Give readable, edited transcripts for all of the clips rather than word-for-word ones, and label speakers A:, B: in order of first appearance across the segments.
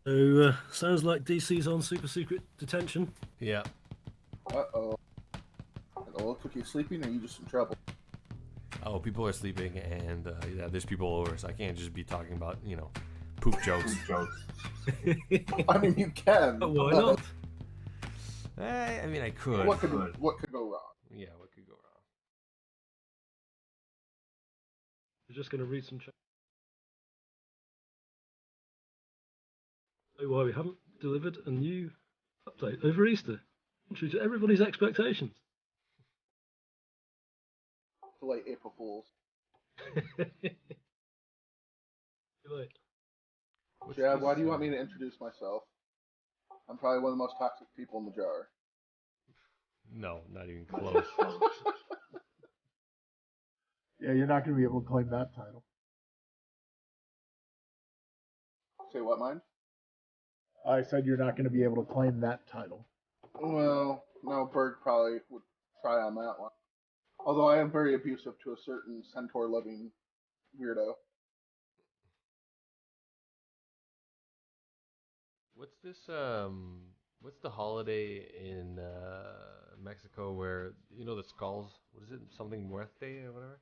A: So, sounds like DC's on super secret detention.
B: Yeah.
C: Uh-oh. Hello, Cookie sleeping, or are you just in trouble?
B: Oh, people are sleeping, and yeah, there's people over, so I can't just be talking about, poop jokes.
C: I mean, you can.
A: Why not?
B: I mean, I could.
C: What could go wrong?
B: Yeah, what could go wrong?
A: We're just going to read some chat. Why we haven't delivered a new update over Easter, contrary to everybody's expectations.
C: To like April Fools.
A: You're like,
C: Chad, why do you want me to introduce myself? I'm probably one of the most toxic people in the jar.
B: No, not even close.
D: Yeah, you're not going to be able to claim that title.
C: Say what, mind?
D: I said you're not going to be able to claim that title.
C: Well, no, Berg probably would try on that one. Although I am very abusive to a certain centaur-loving weirdo.
B: What's this, what's the holiday in Mexico where, the skulls? What is it? Something Muerte or whatever?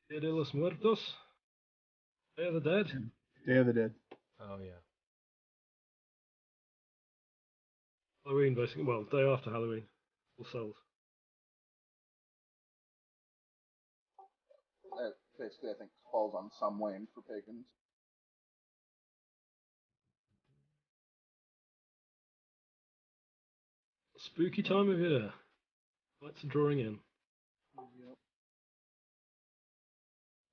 A: Dia de los Muertos, Day of the Dead.
D: Day of the Dead.
B: Oh, yeah.
A: Halloween, basically. Well, day after Halloween. All Souls.
C: Basically, I think falls on some Wayne for pagans.
A: Spooky time of year. Lights are drawing in.
C: Yep.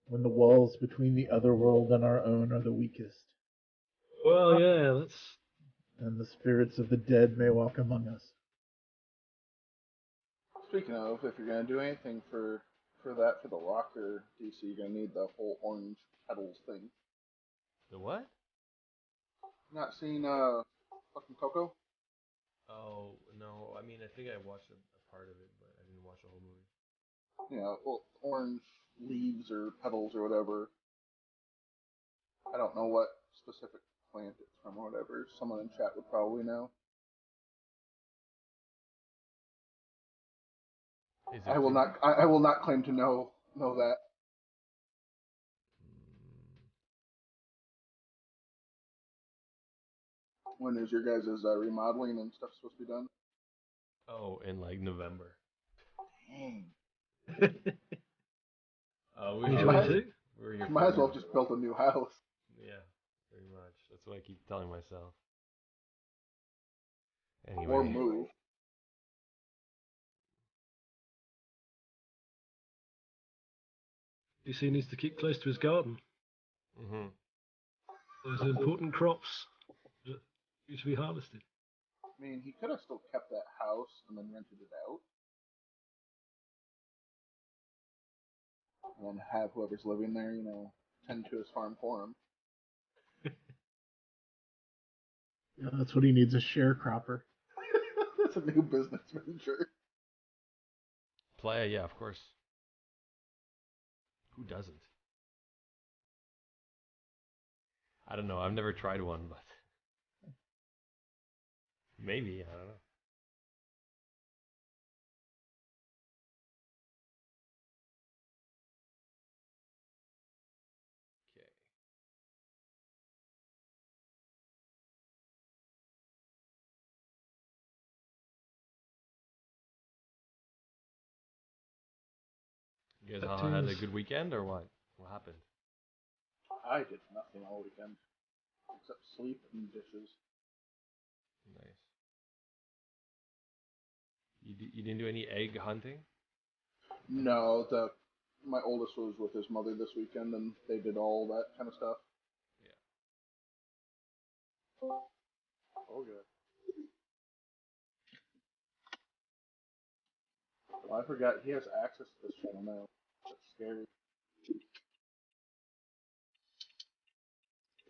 D: When the walls between the other world and our own are the weakest,
A: Well, yeah, that's.
D: and the spirits of the dead may walk among us.
C: Speaking of, if you're gonna do anything for that for the rocker DC, you're gonna need the whole orange petals thing.
B: The what?
C: Not seen fucking Coco?
B: Oh, no. I mean, I think I watched a part of it, but I didn't watch the whole movie.
C: Well, orange leaves or petals or whatever. I don't know what specific plant it's from or whatever. Someone in chat would probably know.
B: Is it
C: I will not. I will not claim to know that. When is your guys' remodeling and stuff supposed to be done?
B: Oh, in like November.
C: Dang.
B: We're
A: You
B: here
A: join
B: for-
A: too?
B: We're here
C: Might
B: for
C: as well
B: it.
C: have just built a new house.
B: Yeah, pretty much. That's what I keep telling myself.
C: Or
B: Anyway,
C: move.
A: DC needs to keep close to his garden.
B: hmm
A: Those important crops that need to be harvested.
C: I mean, he could have still kept that house and then rented it out. And then have whoever's living there, tend to his farm for him.
D: Yeah, that's what he needs, a sharecropper.
C: That's a new business venture.
B: Playa, yeah, of course. Who doesn't? I don't know. I've never tried one, but maybe. I don't know. Okay. You guys had a good weekend or what? What happened?
C: I did nothing all weekend except sleep and dishes.
B: Nice. You didn't do any egg hunting?
C: No, my oldest was with his mother this weekend, and they did all that kind of stuff.
B: Yeah.
C: Oh, good. Well, I forgot he has access to this channel now. That's scary.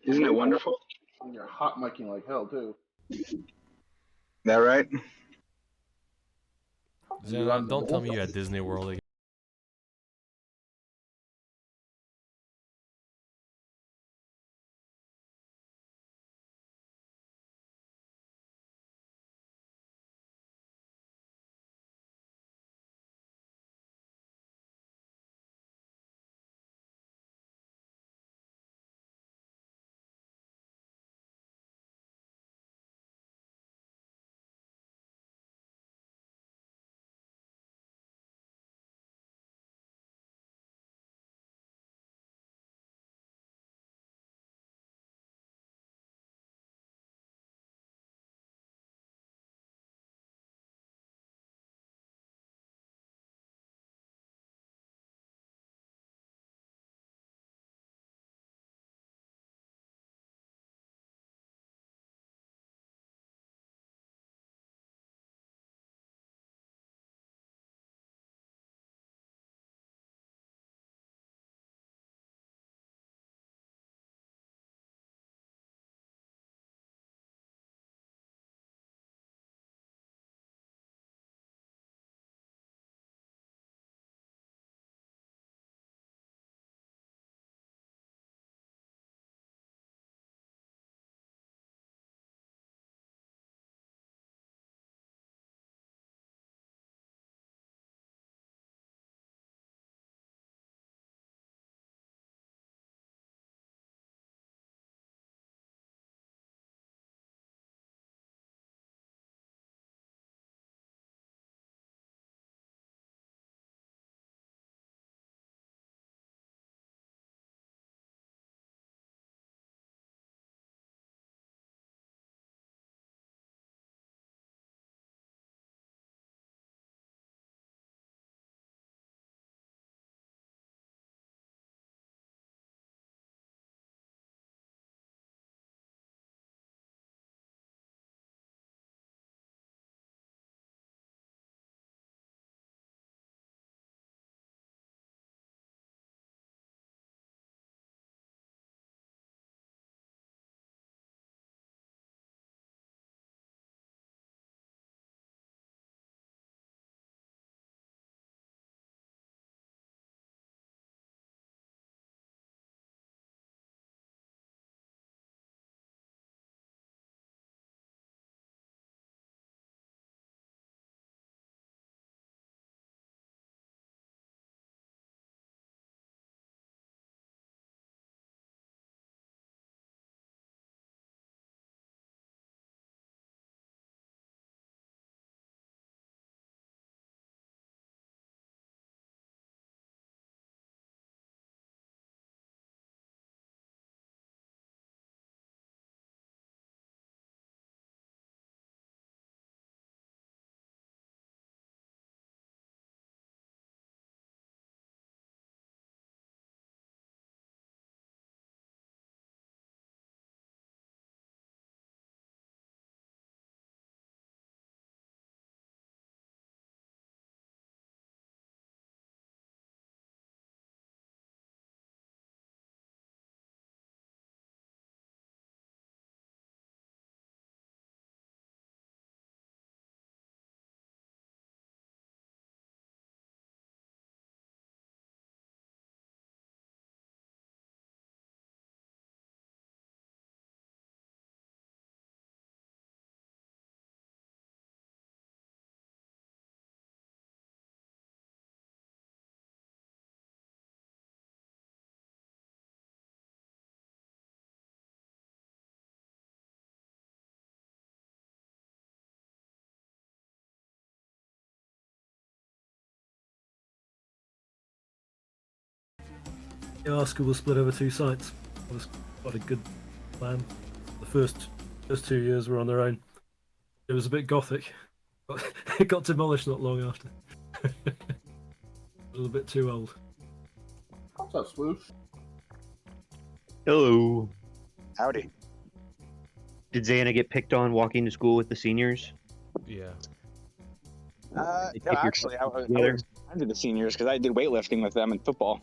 E: Isn't it wonderful?
C: And you're hot micing like hell too.
E: That right?
B: Xenon, don't tell me you at Disney World again.
A: Our school was split over 2 sites. It was quite a good plan. The first 2 years were on their own. It was a bit gothic, but it got demolished not long after. It was a bit too old.
C: What's up, Swoosh?
F: Hello.
E: Howdy.
F: Did Xana get picked on walking to school with the seniors?
B: Yeah.
E: No,
F: If you're
E: actually, I
F: together.
E: was under the seniors because I did weightlifting with them in football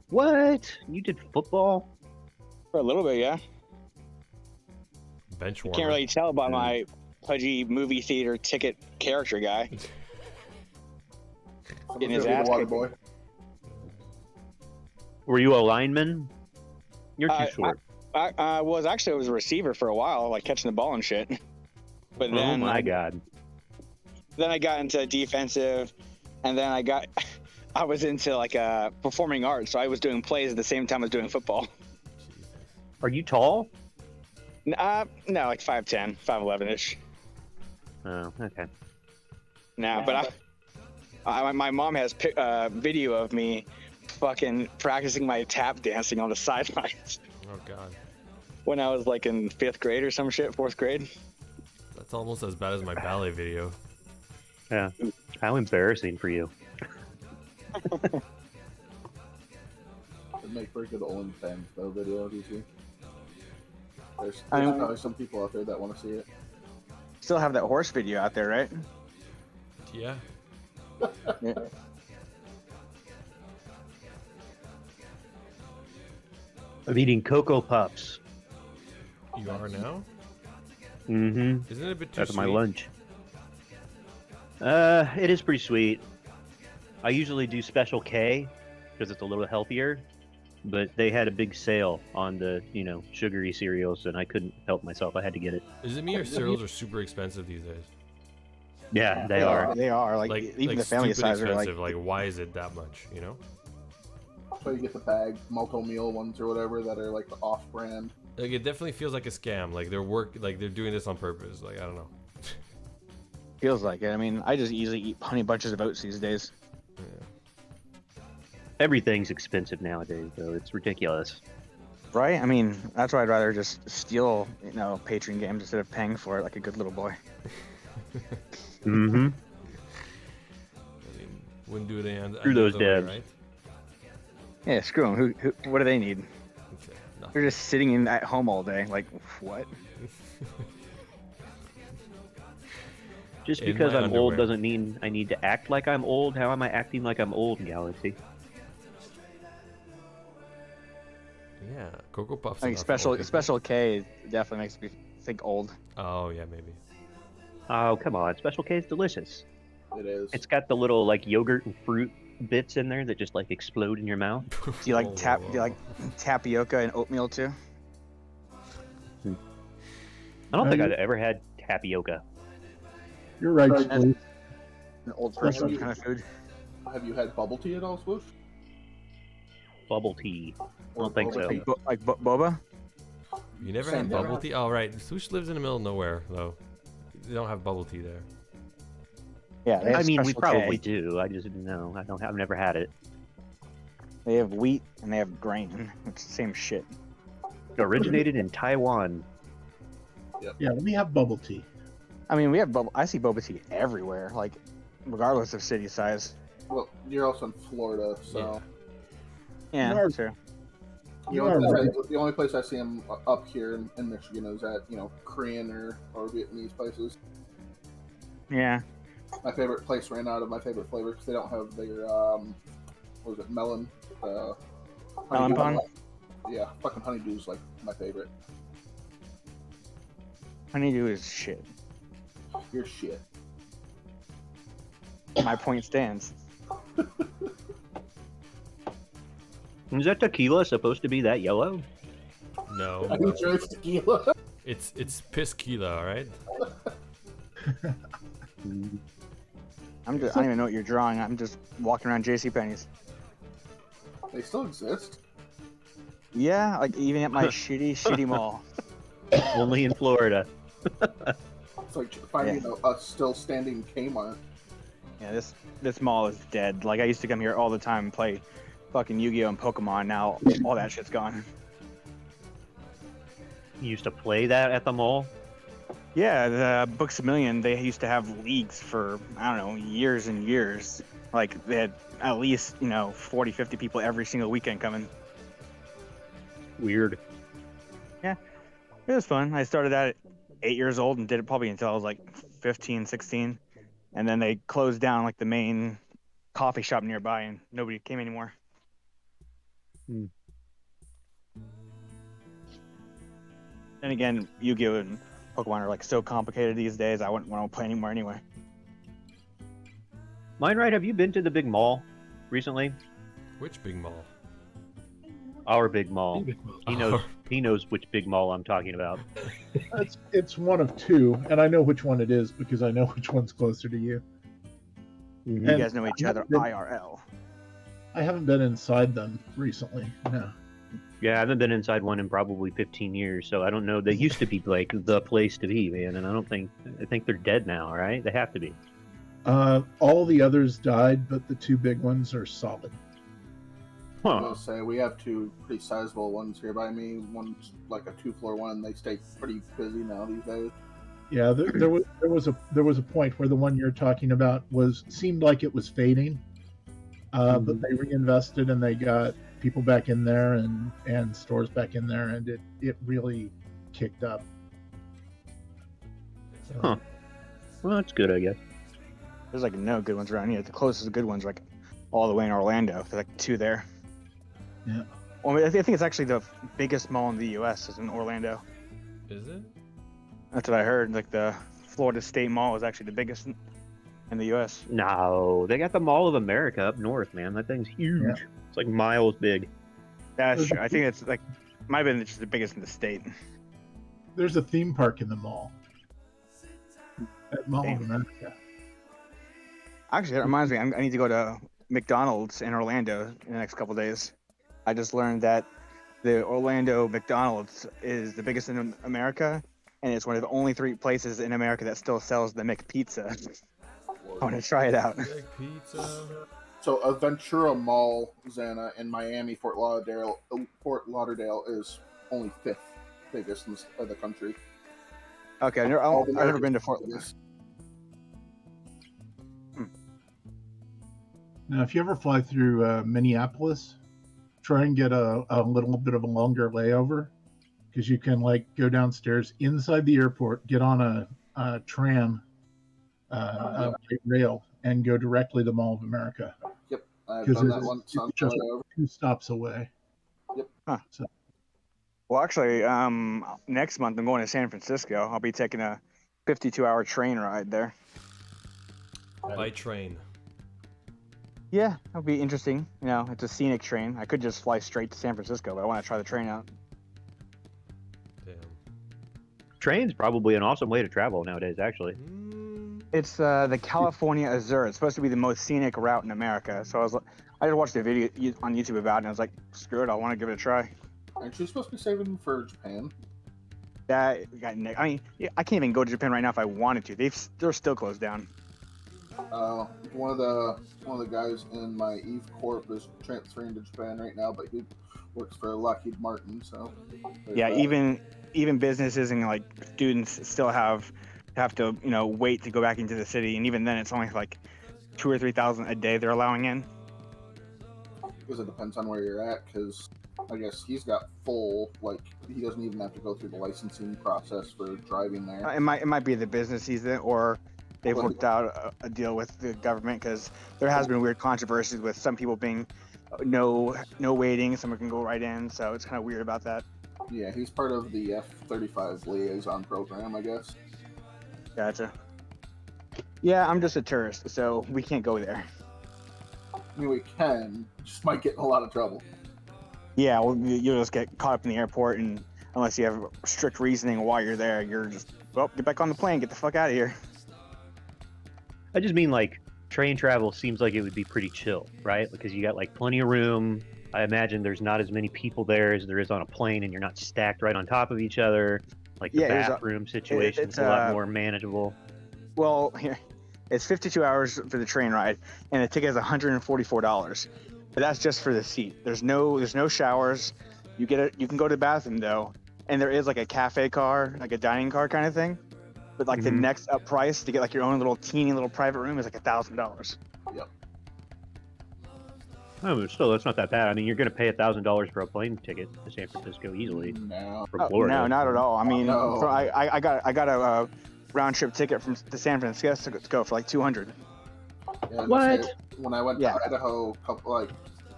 F: What? You did football?
E: for a little bit. Yeah,
B: Bench
E: you
B: warmer.
E: can't really tell by my pudgy movie theater ticket character guy. Getting his ass
C: water
E: kicked.
C: boy.
F: Were you a lineman? You're too short.
E: I was a receiver for a while, like catching the ball and shit. But
F: Oh
E: then,
F: my god.
E: then I got into defensive, and then I was into like performing arts, so I was doing plays at the same time as doing football.
F: Are you tall?
E: No, like 5'10", 5'11" ish.
F: Oh, okay.
E: Now, but my mom has video of me fucking practicing my tap dancing on the sidelines
B: Oh god.
E: when I was like in 5th grade or some shit, 4th grade.
B: That's almost as bad as my ballet video.
F: Yeah. How embarrassing for you.
C: It'd make for a good OnlyFans though video, do you see? There's probably some people out there that want to see it.
E: Still have that horse video out there, right?
B: Yeah.
E: Yeah.
F: I'm eating Cocoa Puffs.
B: You are now?
F: Mm-hmm.
B: Isn't it a bit too
F: That's
B: sweet?
F: my lunch. It is pretty sweet. I usually do Special K because it's a little healthier, but they had a big sale on the, sugary cereals, and I couldn't help myself. I had to get it.
B: Is it me or cereals are super expensive these days?
F: Yeah, they
C: They
F: are.
E: They are like even the family
B: stupid
E: size are like
B: expensive. Like, why is it that much? You know?
C: So you get the bag multi-meal ones or whatever that are like the off-brand.
B: Like, it definitely feels like a scam. Like they're doing this on purpose. Like, I don't know.
E: feels like it. I mean, I just easily eat honey bunches of oats these days.
B: Yeah.
F: Everything's expensive nowadays, though. It's ridiculous.
E: Right? I mean, that's why I'd rather just steal, Patreon games instead of paying for it like a good little boy.
F: Mm-hmm.
B: I mean, wouldn't do it any
F: Screw those
B: other way,
F: devs.
B: right?
E: Yeah, screw them. Who what do they need?
B: Okay, nothing.
E: They're just sitting at home all day. Like, what?
F: Just
B: In
F: because
B: my
F: I'm old
B: underwear.
F: doesn't mean I need to act like I'm old. How am I acting like I'm old, Galaxy?
B: Yeah, Cocoa Puffs.
E: Like
B: enough for old people.
E: Special K definitely makes me think old.
B: Oh yeah, maybe.
F: Oh, come on. Special K is delicious.
C: It is.
F: It's got the little, yogurt and fruit bits in there that just, explode in your mouth.
E: Do you like Do you like tapioca and oatmeal too?
F: I don't think
D: you-
F: I've ever had tapioca.
D: You're right,
C: Right.
D: Swoosh.
E: An old person
C: you-
E: kind of food.
C: Have you had bubble tea at all, Swoosh?
F: Bubble tea. I
C: Or
F: don't think
C: boba
F: so.
C: tea?
E: Like boba?
B: You never
C: Same
B: had
C: thing.
B: bubble tea? Oh right, Swoosh lives in the middle of nowhere though. They don't have bubble tea there.
E: Yeah, they have
F: I mean, we
E: Special
F: probably
E: K.
F: do. I just didn't know. I've never had it.
E: They have wheat and they have grain. It's the same shit.
F: It originated in Taiwan.
D: Yeah, we have bubble tea.
E: I mean, I see boba tea everywhere, like regardless of city size.
C: Well, you're also in Florida, so
E: Yeah,
D: Nor-
E: sure.
C: the only place I see them up here in Michigan is at Korean or Vietnamese places.
E: Yeah.
C: My favorite place ran out of my favorite flavor because they don't have their what was it, melon?
E: Melon
C: honeydew.
E: bun?
C: Yeah, fucking honeydew's like my favorite.
E: Honeydew is shit.
C: Your shit.
E: My point stands.
F: Is that tequila supposed to be that yellow?
B: No,
C: I think it's tequila.
B: it's piss kila, all right?
E: I don't even know what you're drawing. I'm just walking around JCPenney's.
C: They still exist.
E: Yeah, like even at my shitty mall.
F: Only in Florida.
C: It's like finding a still standing Kmart.
E: Yeah, this mall is dead. Like I used to come here all the time and play fucking Yu-Gi-Oh and Pokemon. Now all that shit's gone.
F: You used to play that at the mall?
E: Yeah, the Books A Million, they used to have leagues for, I don't know, years and years. Like, they had at least, 40, 50 people every single weekend coming.
F: Weird.
E: Yeah, it was fun. I started at 8 years old and did it probably until I was like 15, 16. And then they closed down like the main coffee shop nearby and nobody came anymore.
F: Hmm.
E: And again, Yu-Gi-Oh and Pokemon are like so complicated these days. I wouldn't want to play anymore anyway.
F: Mindright, have you been to the big mall recently?
B: Which big mall?
F: Our big mall.
A: Big mall.
F: He knows. He knows which big mall I'm talking about.
D: It's one of two, and I know which one it is because I know which one's closer to you.
E: You
D: And
E: guys know each
D: I
E: other
D: haven't been-
E: IRL.
D: I haven't been inside them recently. No.
F: Yeah, I haven't been inside one in probably 15 years, so I don't know. They used to be like the place to be, man, and I think they're dead now, right? They have to be.
D: All the others died, but the two big ones are solid.
C: I
F: Huh.
C: will say we have two pretty sizable ones here by me. One's like a 2-floor one, and they stay pretty busy now these days.
D: Yeah, there was a point where the one you're talking about seemed like it was fading, but they reinvested and they got people back in there and stores back in there, and it really kicked up. So,
F: Huh. Well, that's good, I guess.
E: There's like no good ones around here. The closest good ones are like all the way in Orlando. There's like two there.
D: Yeah.
E: Well, I think it's actually the biggest mall in the U.S. is in Orlando.
B: Is it?
E: That's what I heard. Like the Florida State Mall is actually the biggest in the U.S.
F: No, they got the Mall of America up north, man. That thing's huge.
D: Yeah.
F: It's like miles big.
E: That's true. I think it's like might have been just the biggest in the state.
D: There's a theme park in the mall. At Mall of
E: Damn.
D: America.
E: Actually, that reminds me. I need to go to McDonald's in Orlando in the next couple days. I just learned that the Orlando McDonald's is the biggest in America, and it's one of the only 3 places in America that still sells the McPizza. I want to try it out.
B: Big pizza.
C: So Aventura Mall, Xana, in Miami, Fort Lauderdale is only 5th biggest in the country.
E: Okay, I've never been to Fort Lauderdale.
D: Now, if you ever fly through Minneapolis, try and get a little bit of a longer layover, because you can like go downstairs inside the airport, get on a tram, a light rail, and go directly to Mall of America.
C: Yep, I've
D: Because
C: done that once.
D: it's just 2 stops away.
E: Well, actually, next month I'm going to San Francisco. I'll be taking a 52-hour train ride there.
B: By train.
E: Yeah, that'll be interesting. It's a scenic train. I could just fly straight to San Francisco, but I want to try the train out.
B: Damn.
F: Train's probably an awesome way to travel nowadays, actually.
E: It's the California Azure. It's supposed to be the most scenic route in America. So I just watched a video on YouTube about it, and I was like, screw it, I want to give it a try.
C: Aren't you supposed to be saving for Japan?
E: I mean, I can't even go to Japan right now if I wanted to. They're still closed down.
C: One of the guys in my Eve Corp is transferring to Japan right now, but he works for Lockheed Martin, so
E: Yeah, even businesses and like students still have to wait to go back into the city, and even then it's only like 2,000 or 3,000 a day they're allowing in.
C: because it depends on where you're at. Because I guess he's got full, like, he doesn't even have to go through the licensing process for driving there.
E: It might be the business he's in, or they've worked out a deal with the government, because there has been weird controversies with some people being no waiting, someone can go right in, so it's kind of weird about that.
C: Yeah, he's part of the F-35 liaison program, I guess.
E: Gotcha. Yeah, I'm just a tourist, so we can't go there.
C: I mean, we can, just might get in a lot of trouble.
E: Yeah, well, you'll just get caught up in the airport, and unless you have strict reasoning while you're there, you're just, well, get back on the plane, get the fuck out of here.
F: I just mean like train travel seems like it would be pretty chill, right? Because you got like plenty of room. I imagine there's not as many people there as there is on a plane, and you're not stacked right on top of each other. Like the
E: Yeah,
F: bathroom situation's
E: it's
F: a lot more manageable.
E: Well, here, it's 52 hours for the train ride, and the ticket is $144. but that's just for the seat. There's no showers. You can go to the bathroom though, and there is like a cafe car, like a dining car kind of thing. But like the
F: Mhm.
E: next up price to get like your own little teeny little private room is like $1,000.
C: Yep.
F: Oh, but still, that's not that bad. I mean, you're going to pay $1,000 for a plane ticket to San Francisco easily
C: No.
F: from
E: Oh,
F: Florida.
E: no, not at all. I mean,
C: No.
E: I got a round trip ticket from to San Francisco to go for like 200.
C: Yeah, and
F: What?
C: say, when I went
E: Yeah.
C: to Idaho, like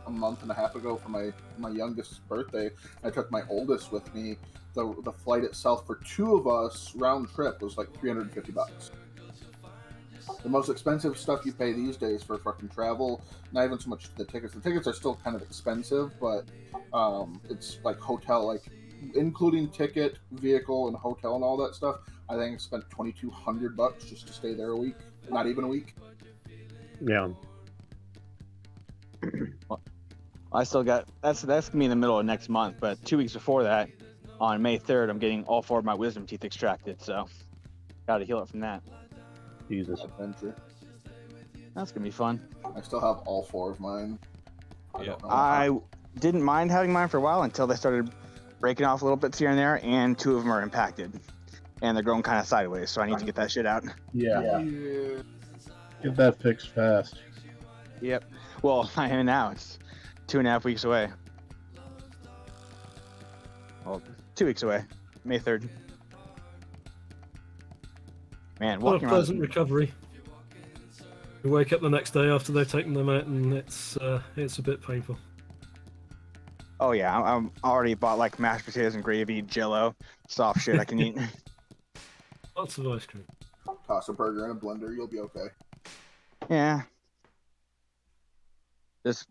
C: a month and a half ago for my youngest birthday, I took my oldest with me. The flight itself for two of us round trip was like $350. The most expensive stuff you pay these days for fucking travel, not even so much the tickets. The tickets are still kind of expensive, but it's like hotel, like including ticket, vehicle, and hotel and all that stuff. I think I spent $2,200 just to stay there a week. Not even a week.
F: Yeah.
E: I still got that's gonna be in the middle of next month, but 2 weeks before that, on May 3rd, I'm getting all 4 of my wisdom teeth extracted. So, got to heal it from that.
F: Jesus.
C: Adventure.
E: That's gonna be fun.
C: I still have all 4 of mine. I don't know.
E: I didn't mind having mine for a while until they started breaking off little bits here and there, and 2 of them are impacted, and they're going kind of sideways. So I need to get that shit out.
D: Yeah.
C: Yeah.
D: Get that fixed fast.
E: Yep. Well, I am now. It's 2.5 weeks away. Well, 2 weeks away. May 3rd. Man,
A: Not a
E: walking around.
A: pleasant recovery. You wake up the next day after they've taken them out, and it's a bit painful.
E: Oh yeah, I'm already bought like mashed potatoes and gravy, Jello, soft shit I can eat.
A: Lots of ice cream.
C: Toss a burger in a blender, you'll be okay.
E: Yeah. Just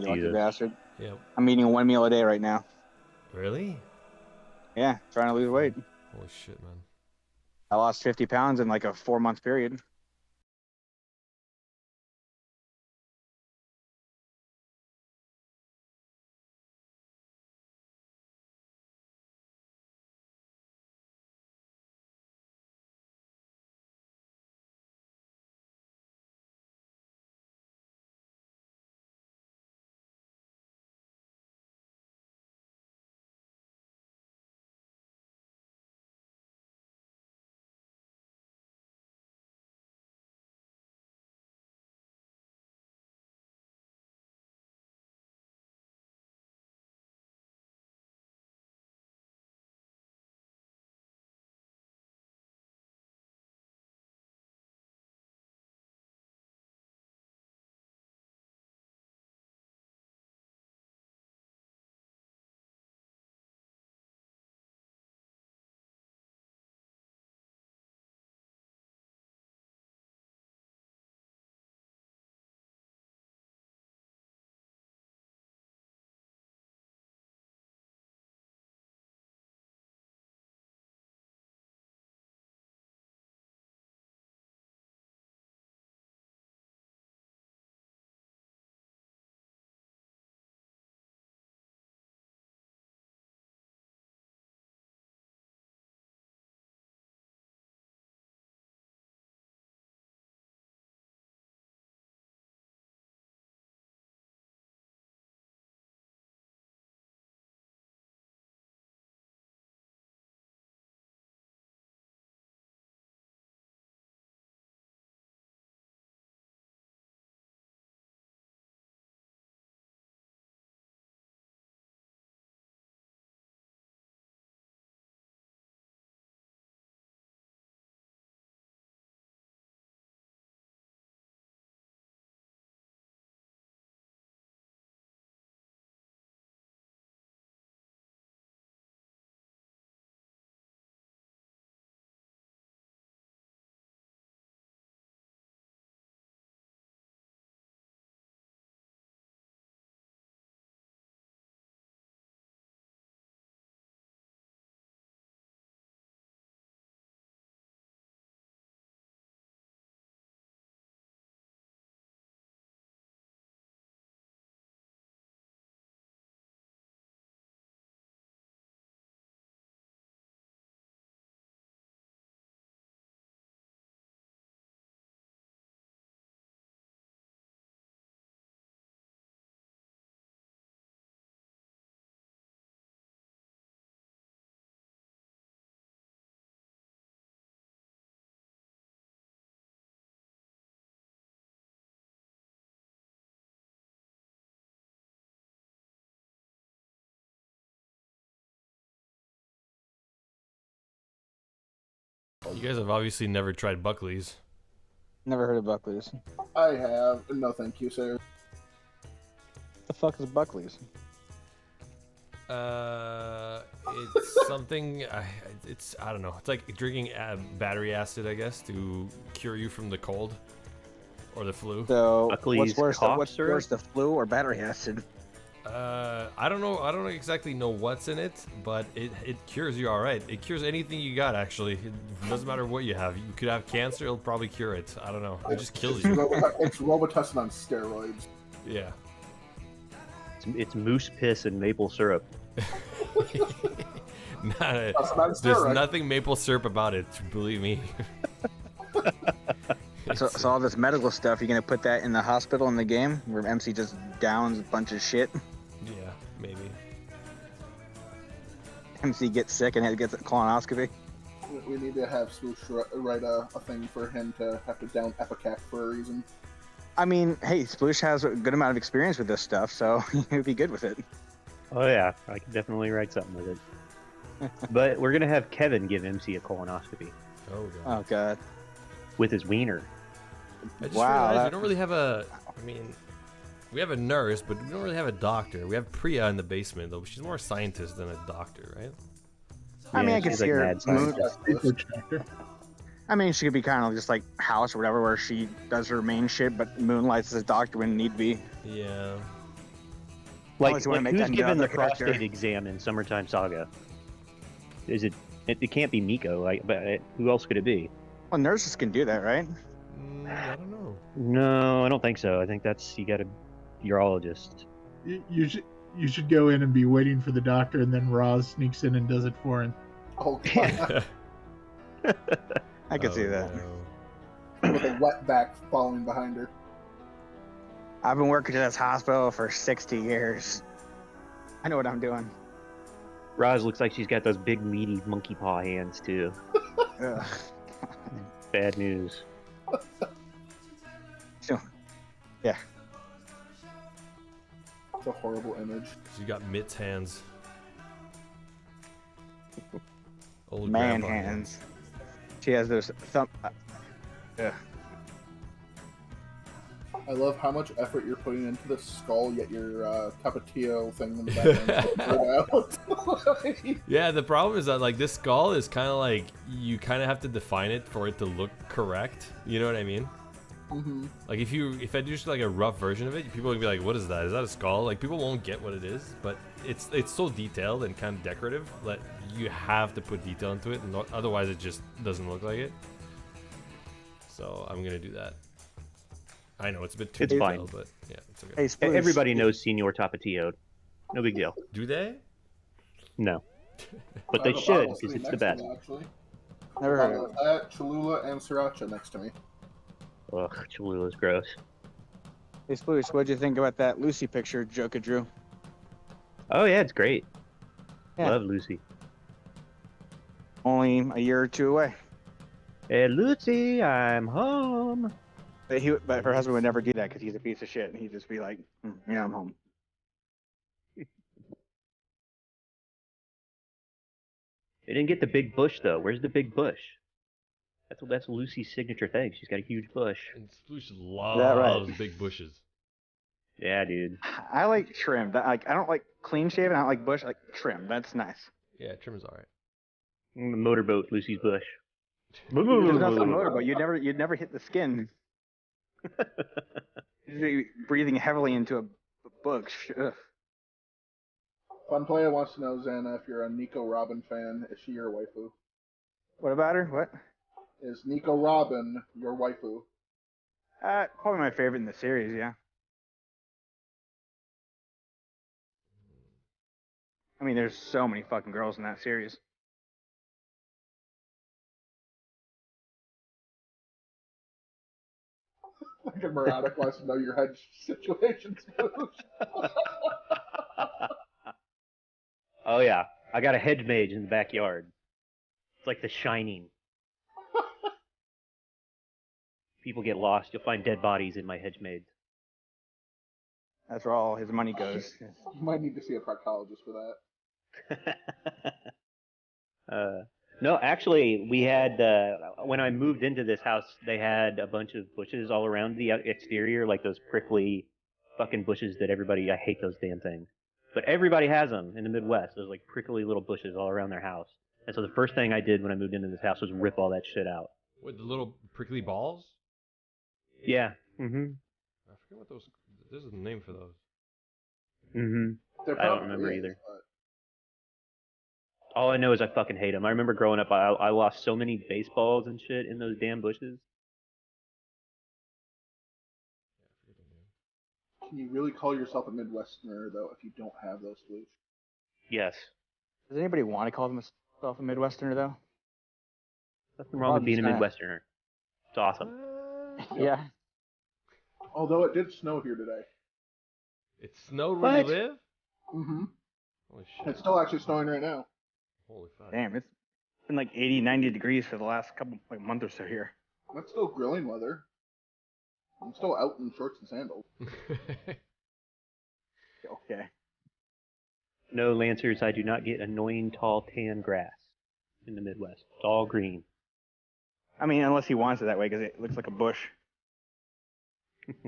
E: You lucky
F: Jesus.
E: bastard.
B: Yep.
E: I'm eating 1 meal a day right now.
B: Really?
E: Yeah, trying to lose weight.
B: Holy shit, man.
E: I lost 50 pounds in like a 4-month period.
B: You guys have obviously never tried Buckley's.
E: Never heard of Buckley's.
C: I have. No, thank you, sir.
E: What the fuck is Buckley's?
B: It's something. I don't know. It's like drinking battery acid, I guess, to cure you from the cold or the flu.
E: So
F: Buckley's
E: what's worse?
F: cough
E: What's
F: syrup?
E: worse, the flu or battery acid?
B: I don't know. I don't exactly know what's in it, but it cures you all right. It cures anything you got. Actually, it doesn't matter what you have. You could have cancer. It'll probably cure it. I don't know. It just kills you.
C: It's Robitussin on steroids.
B: Yeah.
F: It's moose piss and maple syrup.
B: There's nothing maple syrup about it. Believe me.
E: So all this medical stuff, you're gonna put that in the hospital in the game where MC just downs a bunch of shit.
B: Yeah, maybe.
E: MC gets sick and gets a colonoscopy.
C: We need to have Swoosh write a thing for him to have to down Epicac for a reason.
E: I mean, hey, Sploosh has a good amount of experience with this stuff, so he'd be good with it.
F: Oh yeah, I can definitely write something with it. But we're gonna have Kevin give MC a colonoscopy
B: Oh god.
E: Oh god.
F: with his wiener.
B: I just
E: Wow,
B: realized
E: that-
B: we don't really have a. I mean, we have a nurse, but we don't really have a doctor. We have Priya in the basement, though. She's more a scientist than a doctor, right?
E: I mean, I can
F: she's
E: see
F: like
E: her.
F: mad scientist.
D: Research doctor.
E: I mean, she could be kind of just like House or whatever, where she does her main shit, but moonlights as a doctor when need be.
B: Yeah.
E: Unless you wanna make
F: who's
E: that into
F: given the
E: another character.
F: prostate exam in Summertime Saga? Is it? It can't be Miko. Like, but who else could it be?
E: Well, nurses can do that, right?
B: I don't know.
F: No, I don't think so. I think that's you got a urologist.
D: You should go in and be waiting for the doctor, and then Roz sneaks in and does it for him.
C: Oh, God.
E: I could see
B: Oh,
E: that.
B: no.
C: With a wet back following behind her.
E: I've been working at this hospital for 60 years. I know what I'm doing.
F: Roz looks like she's got those big meaty monkey paw hands too.
E: Ugh.
F: Bad news.
E: So, yeah.
C: It's a horrible image.
B: You got mitts hands. Old
E: Man
B: grandpa
E: hands. She has those thumb. Yeah.
C: I love how much effort you're putting into the skull, yet your Tapatio thing in the background.
B: Yeah, the problem is that like this skull is kind of like you kind of have to define it for it to look correct. You know what I mean?
C: Mm-hmm.
B: Like if I do just like a rough version of it, people would be like, "What is that? Is that a skull?" Like people won't get what it is, but it's so detailed and kind of decorative that you have to put detail into it, and otherwise it just doesn't look like it. So I'm gonna do that. I know it's a bit too
F: It's fine.
B: detailed, but yeah, it's okay.
E: Hey, Spruce,
F: Everybody knows Senor Tapatio. No big deal.
B: Do they?
F: No, but they should because it's the best.
C: Actually,
E: Never heard of it.
C: that Cholula and Sriracha next to me.
F: Ugh, Cholula's gross.
E: Hey, Spruce, what'd you think about that Lucy picture Joka drew?
F: Oh yeah, it's great.
E: Yeah.
F: Love Lucy.
E: Only a year or two away.
F: Hey Lucy, I'm home.
E: But her husband would never do that because he's a piece of shit, and he'd just be like, "Yeah, I'm home."
F: They didn't get the big bush though. Where's the big bush? That's Lucy's signature thing. She's got a huge bush.
B: And Sploosh
E: that right?
B: loves big bushes.
F: Yeah, dude.
E: I like trim. I don't like clean shaven. I don't like bush. I like trim. That's nice.
B: Yeah, trim's alright.
F: Motorboat Lucy's bush.
E: There's no motorboat. You'd never hit the skin. You'd be breathing heavily into a bush. Ugh.
C: Fun Player wants to know, Xana, if you're a Nico Robin fan, is she your waifu?
E: What about her? What?
C: Is Nico Robin your waifu?
E: Probably my favorite in the series. Yeah. I mean, there's so many fucking girls in that series.
C: Like a Muradic wants to know your head situation.
F: Oh yeah, I got a hedge mage in the backyard. It's like The Shining. People get lost. You'll find dead bodies in my hedge mage.
E: That's where all his money goes.
C: You might need to see a proctologist for that.
F: No, actually, we had when I moved into this house, they had a bunch of bushes all around the exterior, like those prickly fucking bushes that I hate those damn things. But everybody has them in the Midwest. There's like prickly little bushes all around their house. And so the first thing I did when I moved into this house was rip all that shit out.
B: With the little prickly balls?
F: Yeah. Mm-hmm.
B: I forget what those. There's a name for those.
F: Mm-hmm.
C: There
F: I don't
C: probably
F: remember
C: is,
F: either.
C: but
F: All I know is I fucking hate them. I remember growing up, I lost so many baseballs and shit in those damn bushes.
C: can you really call yourself a Midwesterner, though, if you don't have those blues?
F: Yes.
E: Does anybody want to call themselves a Midwesterner though?
F: Nothing wrong with being a
E: Kinda-
F: Midwesterner. It's awesome.
E: Yeah.
C: Although it did snow here today.
B: It snowed where you
F: What?
B: live?
C: Mm-hmm.
B: Holy shit.
C: It's still actually snowing right now.
B: Holy fuck.
E: Damn, it's been like 80, 90 degrees for the last month or so here.
C: That's still grilling weather. I'm still out in shorts and sandals.
E: Okay.
F: No, Lancers, I do not get annoying tall tan grass in the Midwest. It's all green.
E: I mean, unless he wants it that way because it looks like a bush.
B: Okay,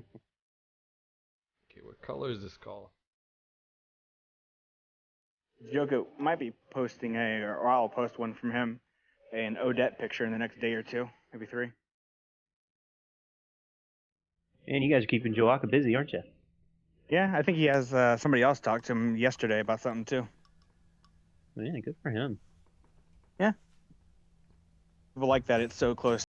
B: what color is this call?
E: Joko might be posting or I'll post one from him, an Odette picture in the next day or two, maybe 3.
F: Man, you guys are keeping Joaka busy, aren't you?
E: Yeah, I think he has somebody else talked to him yesterday about something too.
F: Yeah, good for him.
E: Yeah. People like that. It's so close.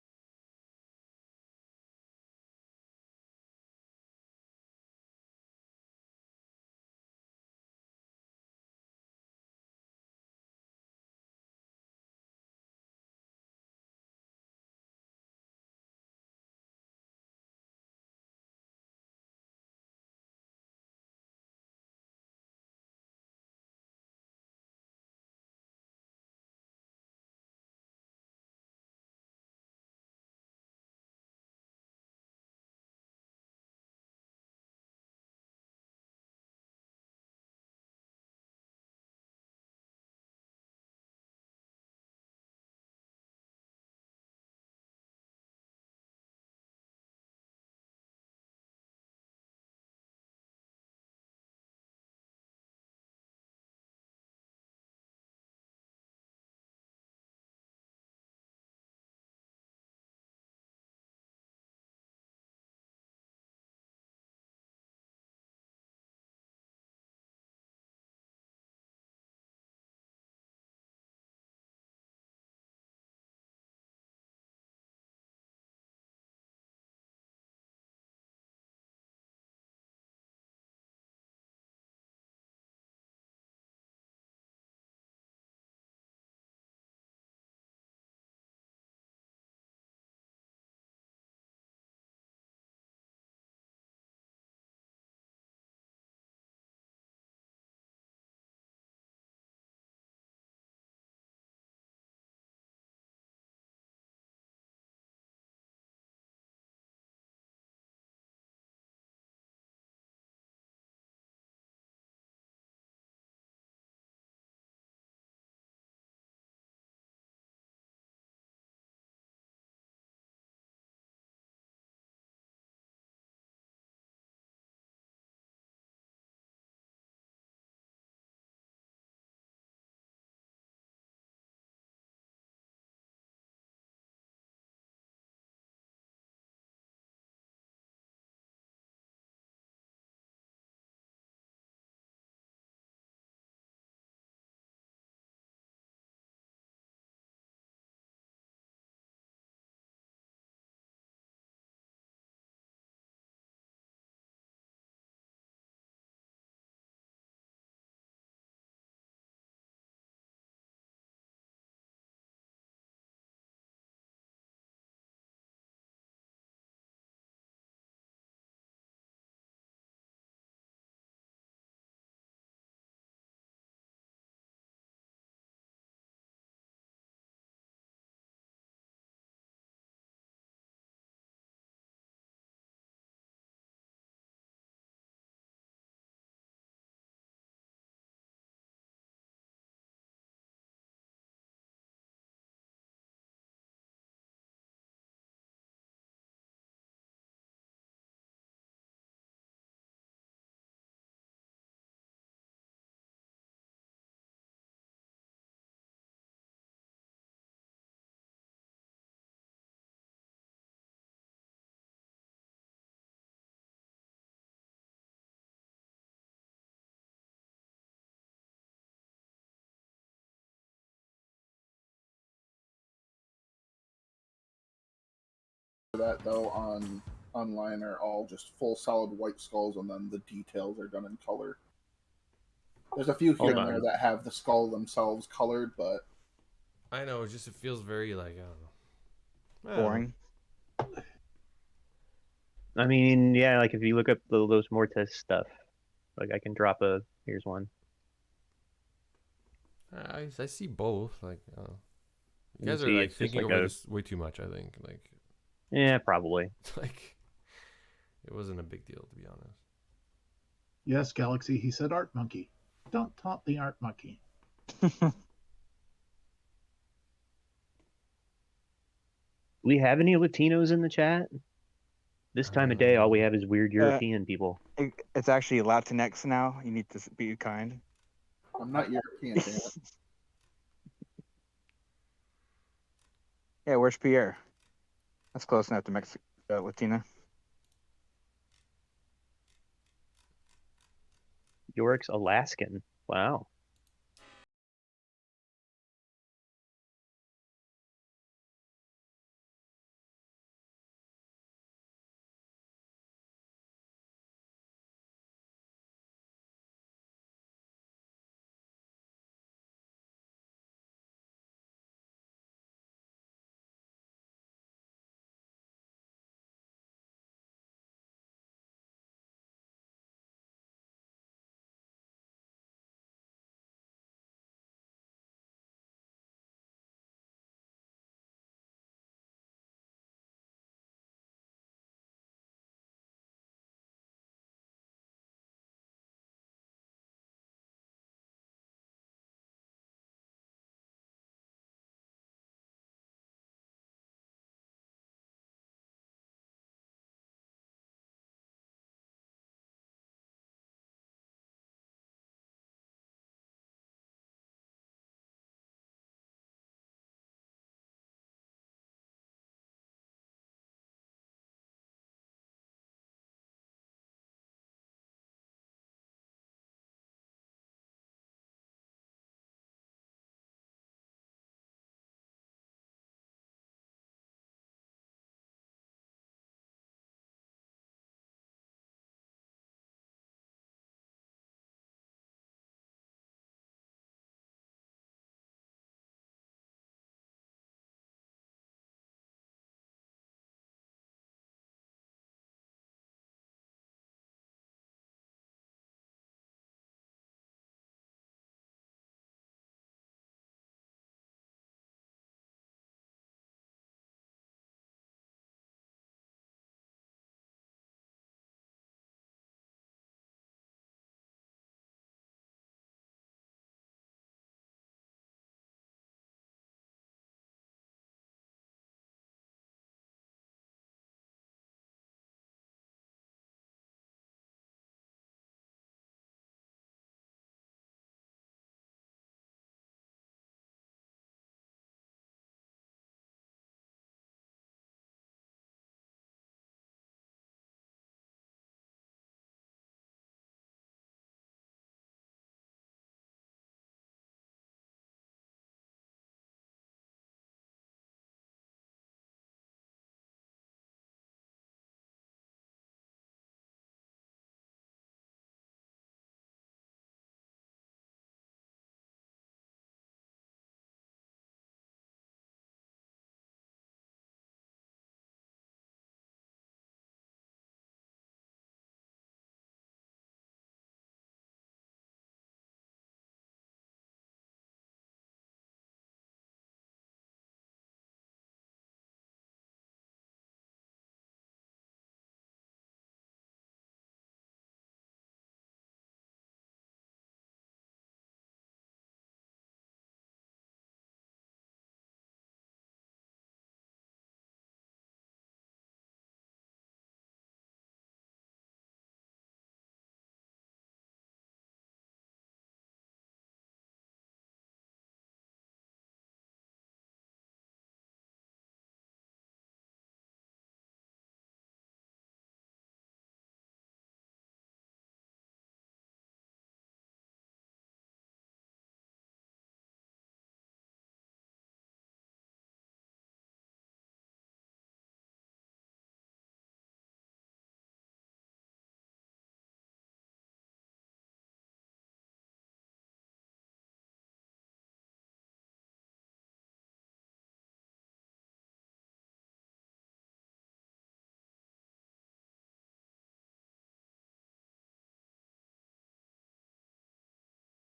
C: That though on online are all just full solid white skulls, and then the details are done in color. There's a few here
F: Hold
C: and there
F: on.
C: that have the skull themselves colored, but
B: I know. It's just it feels very like I don't know. I don't know.
E: Boring.
F: I mean, yeah, like if you look up those Mortis stuff, like I can drop a. Here's one.
B: I see both. Like, you
F: You can
B: guys are
F: see
B: like
F: it's just
B: thinking
F: like
B: over
F: a.
B: this way too much. I think like
F: Yeah, probably.
B: like it wasn't a big deal to be honest.
D: Yes, Galaxy, he said art monkey. Don't taunt the art monkey.
F: We have any Latinos in the chat? This time of day, all we have is weird
E: Uh,
F: European people.
E: It's actually Latinx now. You need to be kind.
C: I'm not European, damn it.
E: Yeah, where's Pierre? That's close enough to Latina.
F: Yorick's Alaskan. Wow.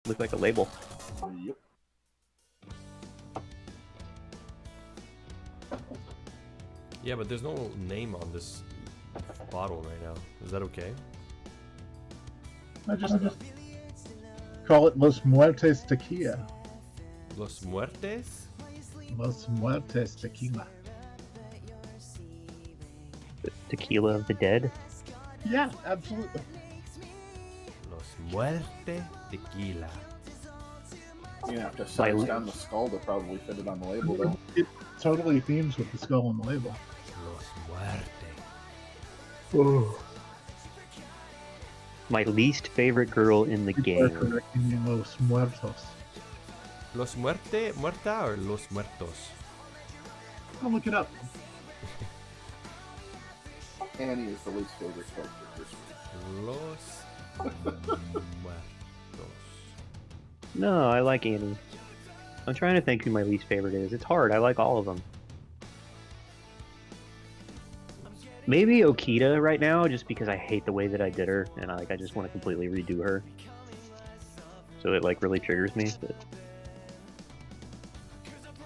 F: Look like a label.
C: Yep.
B: Yeah, but there's no name on this bottle right now. Is that okay?
D: I just call it Los Muertes Tequila.
B: Los Muertes?
D: Los Muertes Tequila.
F: The tequila of the dead.
D: Yeah, absolutely.
B: Los Muerte Tequila.
C: You have to size down the skull to probably fit it on the label, though.
D: It totally themes with the skull on the label.
B: Los Muerte.
D: Oh.
F: My least favorite girl in the
D: People are
F: game.
D: correcting me, Los Muertos.
B: Muerta or Los Muertos?
D: I'll look it up.
C: Annie is the least favorite character this week.
B: Los Muertos.
F: No, I like Annie. I'm trying to think who my least favorite is. It's hard. I like all of them. Maybe Okita right now, just because I hate the way that I did her, and I just want to completely redo her. So it like really triggers me. But...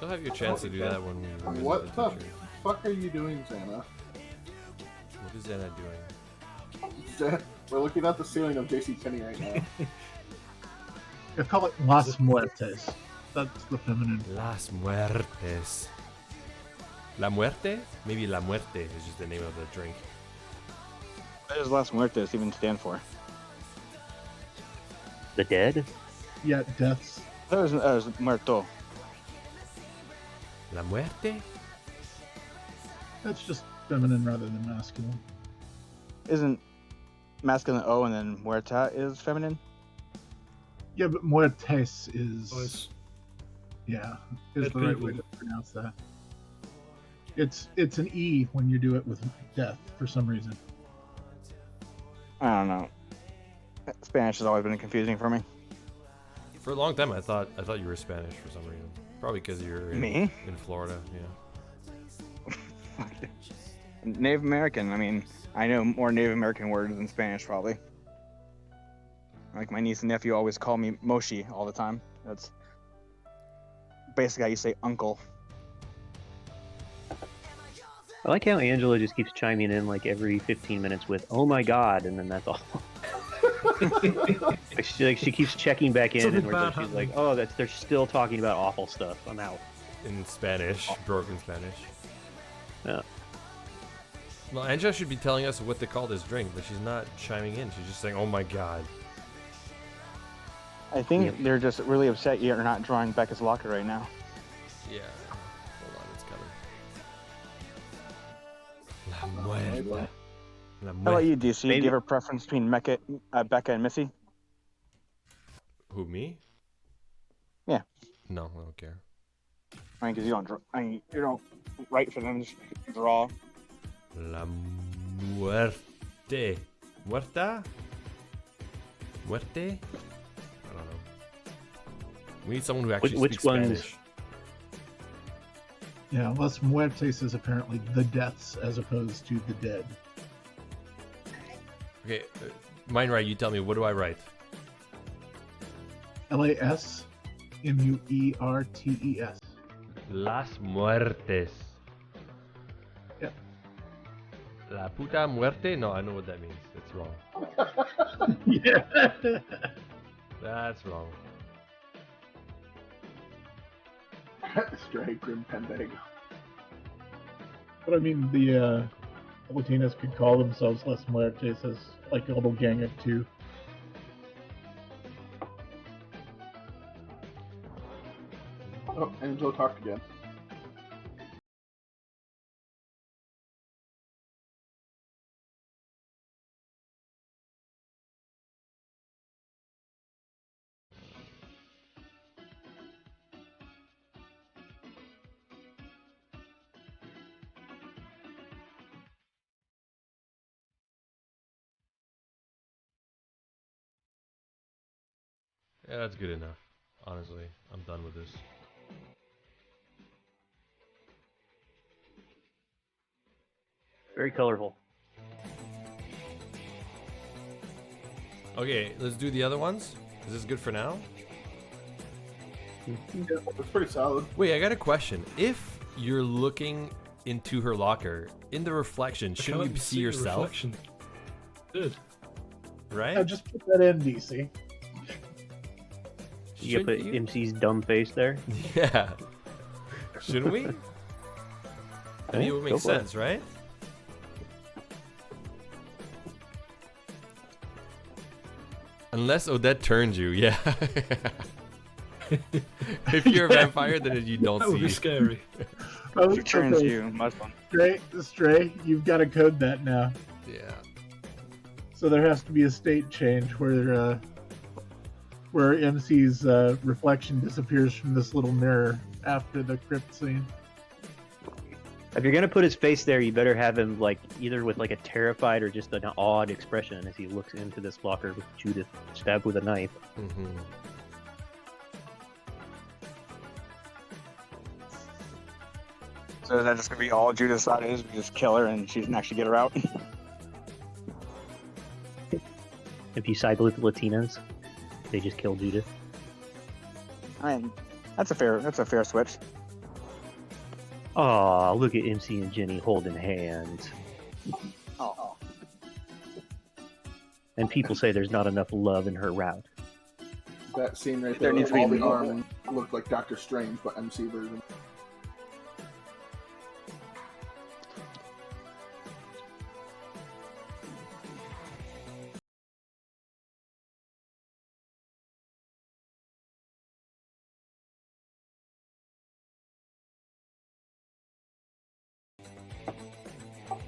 B: You'll have your chance to do that when we revisit
C: What the
B: teacher.
C: fuck are you doing, Xana?
B: What is Anna doing?
C: We're looking at the ceiling of JCPenney right now.
D: I call it Las Muertes. That's the feminine.
B: Las Muertes. La Muerte? Maybe La Muerte is just the name of the drink.
E: What does Las Muertes even stand for?
F: The dead?
D: Yeah, deaths.
E: I thought it was Muerto.
B: La Muerte?
D: That's just feminine rather than masculine.
E: Isn't masculine O and then Muerta is feminine?
D: Yeah, but Muertes is
A: Oh, it's
D: yeah, is
A: dead
D: the right
A: people.
D: way to pronounce that. It's an E when you do it with death for some reason.
E: I don't know. Spanish has always been confusing for me.
B: For a long time, I thought you were Spanish for some reason. Probably because you're
E: Me?
B: in Florida. Yeah.
E: Native American. I mean, I know more Native American words than Spanish probably. Like my niece and nephew always call me Moshi all the time. That's basically how you say uncle.
F: I like how Angela just keeps chiming in like every 15 minutes with "Oh my God," and then that's all. she keeps checking back in,
A: Something
F: and
A: bad
F: she's like,
A: happened.
F: "Oh, they're still talking about awful stuff. I'm out."
B: In Spanish, broken Spanish.
F: Yeah.
B: Well, Anja should be telling us what they call this drink, but she's not chiming in. She's just saying, "Oh my God."
E: I think they're just really upset you're not drawing Becca's locker right now.
B: Yeah. Hold on, it's coming. La Muerte. La
E: How about
B: Muerte.
E: you, DC? Do
F: Maybe-
E: you have a preference between Becca and Missy?
B: Who, me?
E: Yeah.
B: No, I don't care.
E: I mean, because you don't draw. I mean, you don't write for them. Just draw.
B: La Muerte. Muerta? Muerte? I don't know. We need someone who actually
F: Which
B: speaks
F: ones-
B: Spanish.
D: Yeah, Las Muertes is apparently the deaths as opposed to the dead.
B: Okay, mine right, you tell me, what do I write?
D: LAS MUERTES.
B: Las Muertes.
D: Yep.
B: La puta muerte? No, I know what that means. It's wrong.
D: Yeah.
B: That's wrong.
C: Stray Grim Pendago.
D: But I mean, the Latinas could call themselves Las Muertes as like a little gang of two.
C: Oh, Angelo talked again.
B: Yeah, that's good enough. Honestly, I'm done with this.
F: Very colorful.
B: Okay, let's do the other ones. Is this good for now?
C: Yeah, it's pretty solid.
B: Wait, I got a question. If you're looking into her locker, in the reflection,
A: I
B: shouldn't
A: can't
B: you see
A: the
B: yourself?
A: reflection. Good.
B: Right?
D: Now just put that in, DC.
F: You
B: Shouldn't
F: put
B: you?
F: MC's dumb face there.
B: Yeah. Shouldn't we? I mean, it would
F: Go
B: make
F: for it.
B: sense, right? Unless Odette turns you, yeah. If you're a vampire, then you don't
A: That would
B: see.
A: be scary.
D: Oh,
E: She turns
D: okay.
E: you Muslim.
D: Stray, you've got to code that now.
B: Yeah.
D: So there has to be a state change where MC's reflection disappears from this little mirror after the crypt scene.
F: If you're gonna put his face there, you better have him like either with like a terrified or just an awed expression as he looks into this locker with Judith stabbed with a knife.
B: Mm-hmm.
E: So is that just gonna be all Judith's thought is? We just kill her and she can actually get her out.
F: If you side with the Latinas, they just kill Judith.
E: I mean, that's a fair switch.
F: Aw, look at MC and Jenny holding hands.
E: Oh.
F: And people say there's not enough love in her route.
C: That scene right
E: There
C: there,
E: needs to be
C: all the
E: more.
C: arm looked like Doctor Strange, but MC version.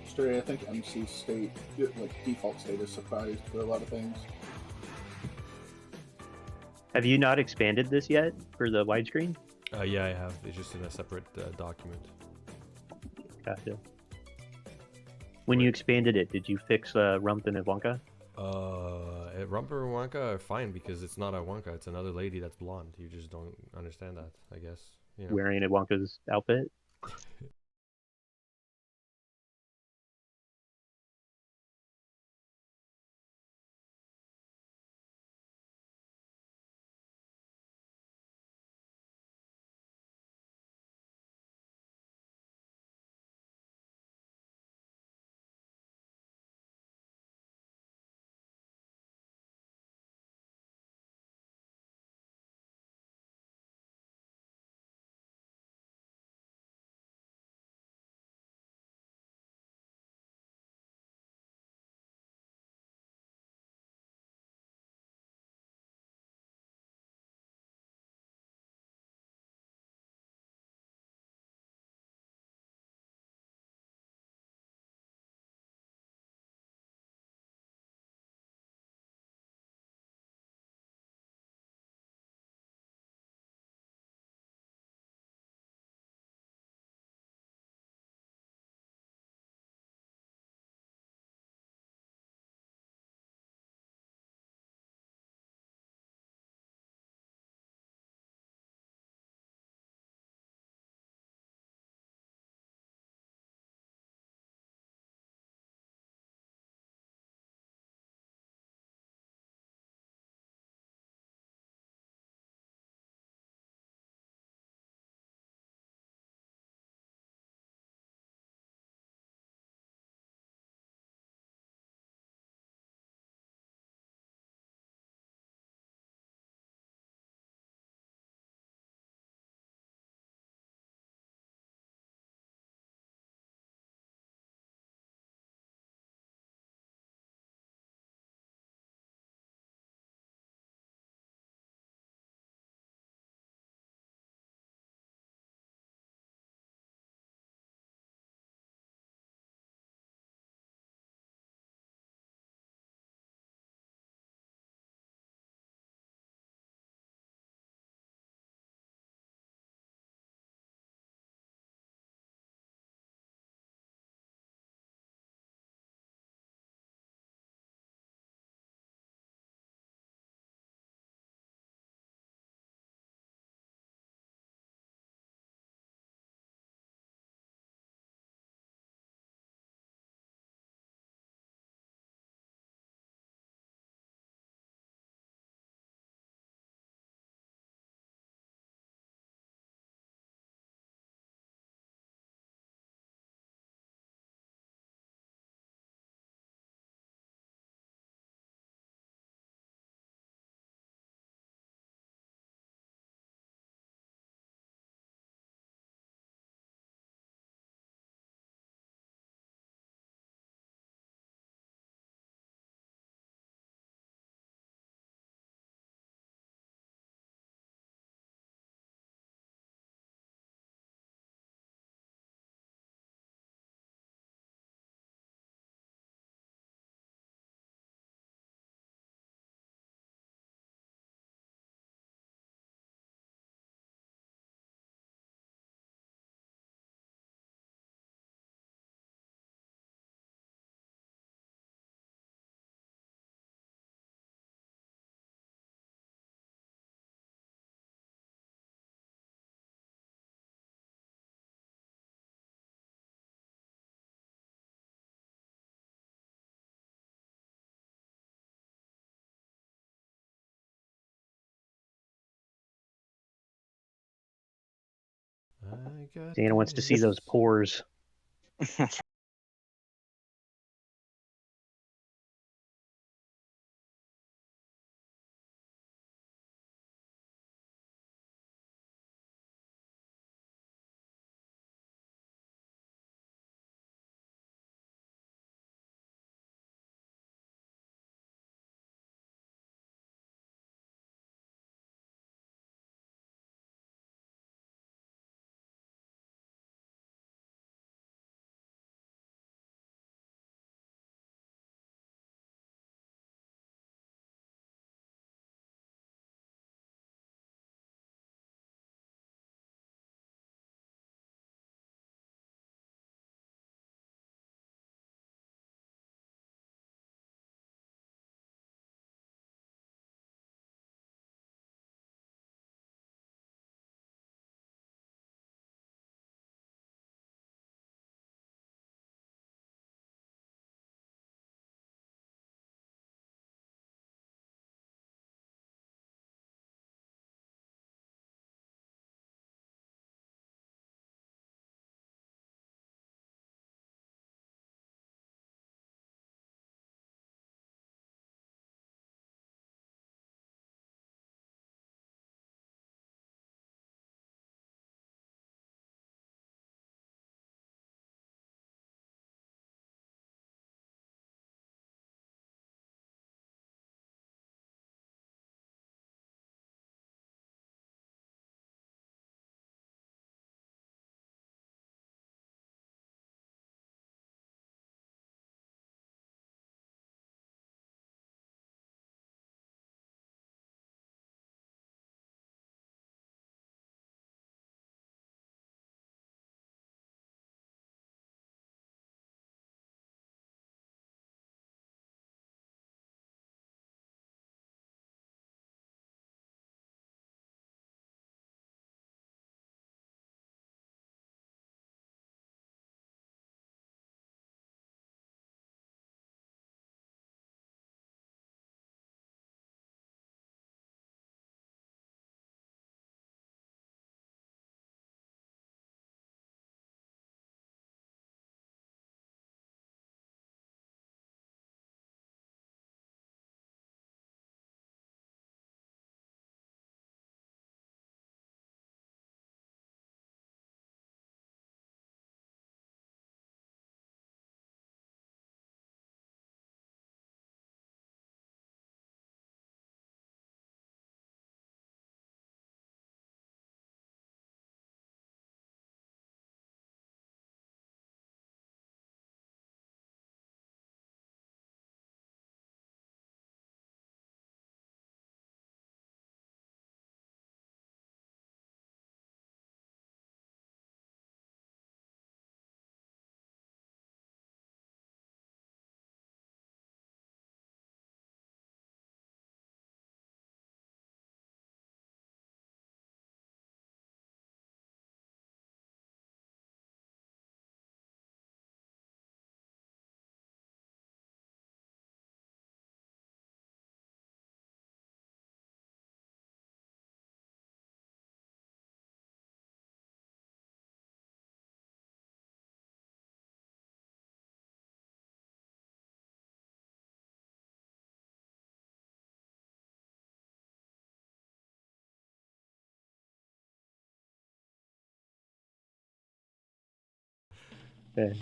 C: Straight, I think MC state, like default state, is surprised for a lot of things.
F: Have you not expanded this yet for the widescreen?
B: Yeah, I have. It's just in a separate document.
F: Gotcha. When you expanded it, did you fix Rump and Ivanka?
B: Rumper and Wonka are fine because it's not a Wonka, it's another lady that's blonde. You just don't understand that, I guess. You know.
F: Wearing Ivanka's outfit?
B: got
F: Dana wants to see those pores.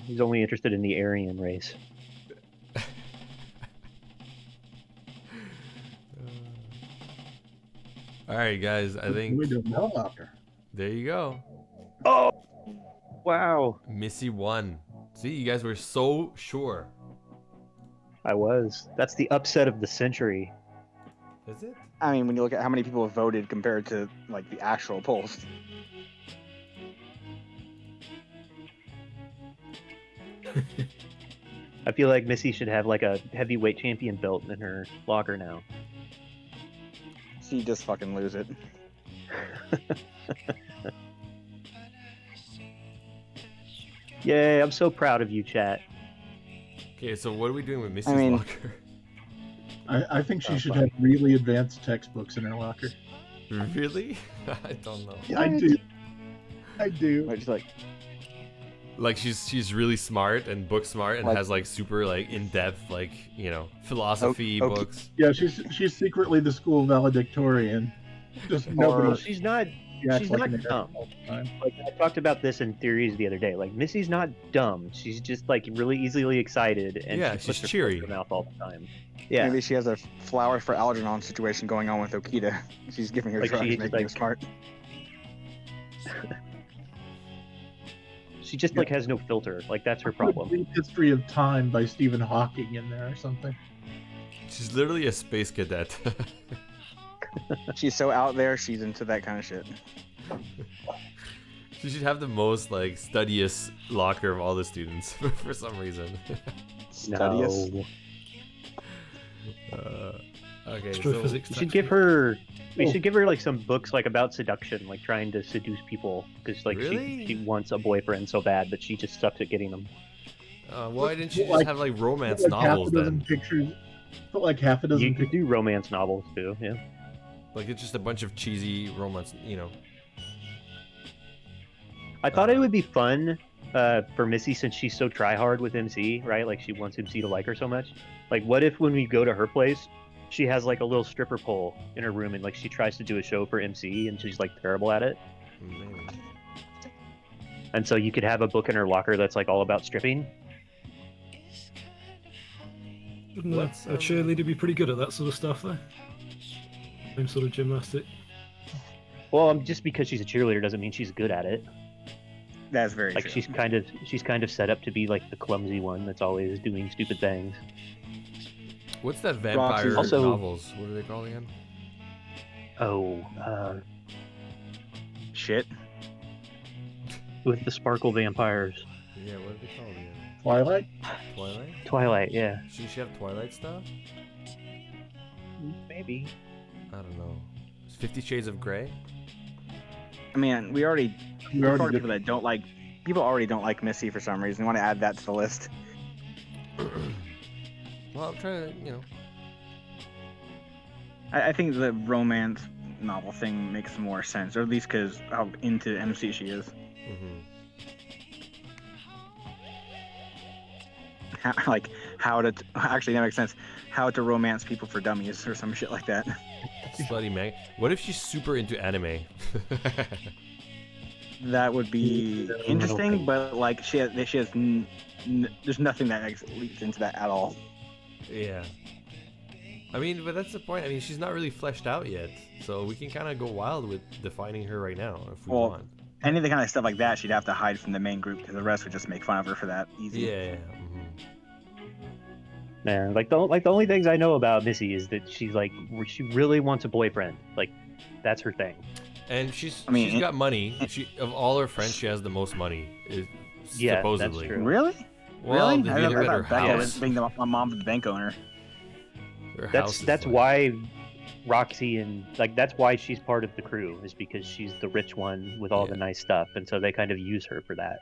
F: He's only interested in the Aryan race.
B: All right, guys. I think
D: We do no locker.
B: there you go.
F: Oh, wow.
B: Missy won. See, you guys were so sure.
F: I was. That's the upset of the century.
B: Is it?
E: I mean, when you look at how many people have voted compared to like the actual polls.
F: I feel like Missy should have like a heavyweight champion belt in her locker now.
E: She just fucking lose it.
F: Yay, I'm so proud of you, chat.
B: Okay, so what are we doing with Missy's
E: mean-
B: locker?
D: I think she
F: Oh,
D: should
F: fine.
D: have really advanced textbooks in her locker.
B: Really? I don't know.
D: I do. I do.
E: But she's like,
B: Like she's really smart and book smart and
E: Like-
B: has like super like in depth like philosophy
E: Okay.
B: books.
D: Yeah, she's secretly the school valedictorian. Just nobody.
F: Well, she's not.
D: She acts
F: She's
D: like
F: not
D: an idiot
F: dumb.
D: all the time.
F: Like I talked about this in theories the other day. Like Missy's not dumb. She's just like really easily excited, and
B: Yeah,
F: she puts
B: she's
F: her
B: cheery.
F: foot in her mouth all the time. Yeah,
E: maybe she has a flower for Algernon situation going on with Okita. She's giving her
F: Like,
E: drugs,
F: she's,
E: making her
F: like-
E: smart.
F: she just like has no filter. Like that's her
D: Put a
F: problem.
D: Brief History of Time by Stephen Hawking in there or something.
B: She's literally a space cadet.
E: She's so out there. She's into that kind of shit.
B: She should have the most like studious locker of all the students for some reason.
E: Studious.
F: No,
B: Okay,
A: Astrophysics.
F: we should give her. We should give her like some books like about seduction, like trying to seduce people, because like
B: Really?
F: she wants a boyfriend so bad, but she just sucks at getting them.
B: why didn't you just
D: Like-
B: have like romance
D: Put like half
B: novels
D: a dozen
B: then?
D: pictures. Put like half a dozen
F: You
D: pictures.
F: could do romance novels too. Yeah.
B: Like it's just a bunch of cheesy romance,
F: I thought it would be fun for Missy since she's so try hard with MC, right? Like she wants MC to like her so much. Like, what if when we go to her place, she has like a little stripper pole in her room and like she tries to do a show for MC and she's like terrible at it.
B: Maybe.
F: And so you could have a book in her locker that's like all about stripping.
A: Wouldn't
B: Let's,
A: a cheerleader be pretty good at that sort of stuff, though? Same sort of gymnastic.
F: Well, just because she's a cheerleader doesn't mean she's good at it.
E: That's very
F: Like
E: true.
F: she's kind of set up to be like the clumsy one that's always doing stupid things.
B: What's that vampire
F: Also-
B: novels? What are they called again?
F: Oh,
E: Shit.
F: with the sparkle vampires.
B: Yeah, what are they called again?
D: Twilight.
B: Twilight?
F: Twilight, yeah.
B: Should she have Twilight stuff?
F: Maybe.
B: I don't know. 50 Shades of Grey?
E: I mean, we already
D: We
E: there's
D: already
E: already
D: did.
E: people that don't like. People already don't like Missy for some reason. We want to add that to the list.
B: Well, I'm trying to,
E: I think the romance novel thing makes more sense, or at least because how into MC she is. Like how to actually that makes sense. How to romance people for dummies or some shit like that.
B: Slutty Meg. What if she's super into anime?
E: That would be interesting, but like she has there's nothing that leads into that at all.
B: Yeah. I mean, but that's the point. I mean, she's not really fleshed out yet, so we can kind of go wild with defining her right now if we
E: Well,
B: want.
E: Any of the kind of stuff like that, she'd have to hide from the main group because the rest would just make fun of her for that easy.
B: Yeah.
F: Man, like the only things I know about Missy is that she's like she really wants a boyfriend. Like that's her thing.
B: And she's
E: I mean,
B: she's got money. She of all her friends, she has the most money.
F: Yeah, that's
B: supposedly.
F: true.
E: Really?
B: Well,
E: Really?
B: if
E: I
B: you look at her
E: thought Becca
B: house,
E: was being my mom's the bank owner.
B: her house
F: That's
B: is
F: that's
B: like-
F: why Roxy and like that's why she's part of the crew is because she's the rich one with all the nice stuff, and so they kind of use her for that.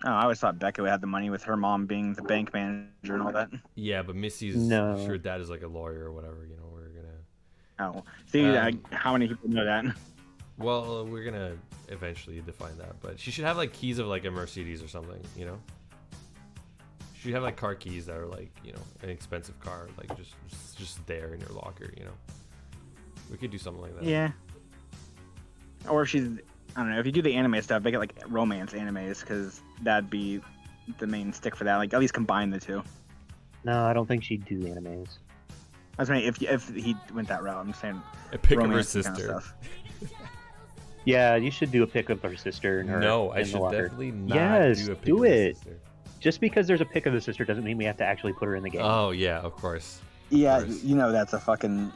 E: Oh, I always thought Becca had the money with her mom being the bank manager and all that.
B: Yeah, but Missy's
F: No.
B: her dad is like a lawyer or whatever. We're gonna.
E: Oh, see,
B: Um,
E: how many people know that?
B: Well, we're gonna eventually define that, but she should have like keys of like a Mercedes or something. She should have like car keys that are like an expensive car, like just there in your locker. We could do something like that.
E: Yeah. Or if she's, I don't know, if you do the anime stuff, make it like romance animes, because that'd be the main stick for that. Like, at least combine the two.
F: No, I don't think she'd do animes.
E: I was saying, if he went that route, I'm saying
B: A pic of her
E: romance
B: sister.
E: kind of stuff.
F: Yeah, you should do a pic of her sister and her.
B: No, I
F: in the
B: should
F: locker.
B: definitely not
F: Yes,
B: do a pic
F: do
B: of her
F: it.
B: sister.
F: Just because there's a pic of the sister doesn't mean we have to actually put her in the game.
B: Oh yeah, of course.
E: Yeah,
B: course.
E: you know that's a fucking,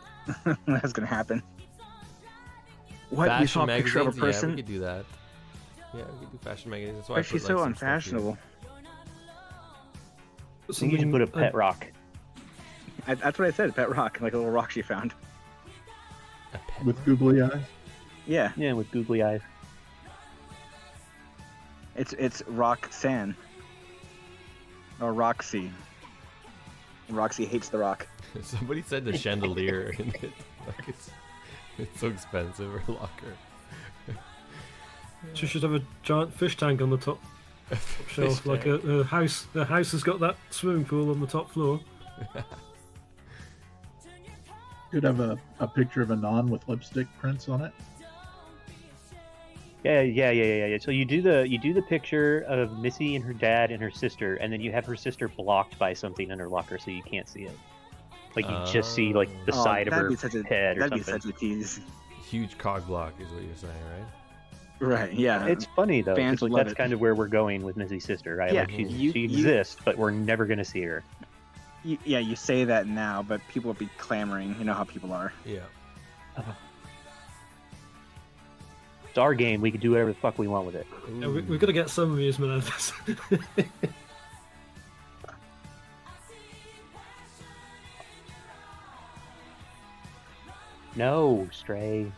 E: that's gonna happen. What, you saw a picture of a
B: magazines? Yeah,
E: person?
B: we could do that. Yeah, we could do fashion magazines. That's why
E: Why
B: I
E: is she
B: put,
E: so
B: like, some stuff here.
E: unfashionable?
F: I think you should put a pet rock.
E: That's what I said, pet rock, like a little rock she found.
B: A pet
D: With googly eyes.
E: Yeah,
F: Yeah, with googly eyes.
E: it's Roxanne. Or Roxy. Roxy hates the rock.
B: Somebody said the chandelier in it. Like it's so expensive, her locker.
A: She should have a giant fish tank on the top shelf, like a house. The house has got that swimming pool on the top floor.
D: Could have a picture of a non with lipstick prints on it.
F: Yeah. So you do the picture of Missy and her dad and her sister, and then you have her sister blocked by something in her locker, so you can't see it. Like you just see like the side of her head or
E: that'd be
F: something.
E: such a tease.
B: Huge cog block is what you're saying, right?
E: Right, yeah.
F: It's funny though,
E: Fans
F: 'cause, like,
E: love
F: that's
E: it.
F: kind of where we're going with Missy's sister, right?
E: Yeah,
F: Like she
E: you-
F: exists, but we're never gonna see her.
E: You say that now, but people will be clamoring. You know how people are.
B: Yeah.
F: It's our game. We can do whatever the fuck we want with it.
A: Yeah, we've got to get some amusement out of this.
F: No, Stray.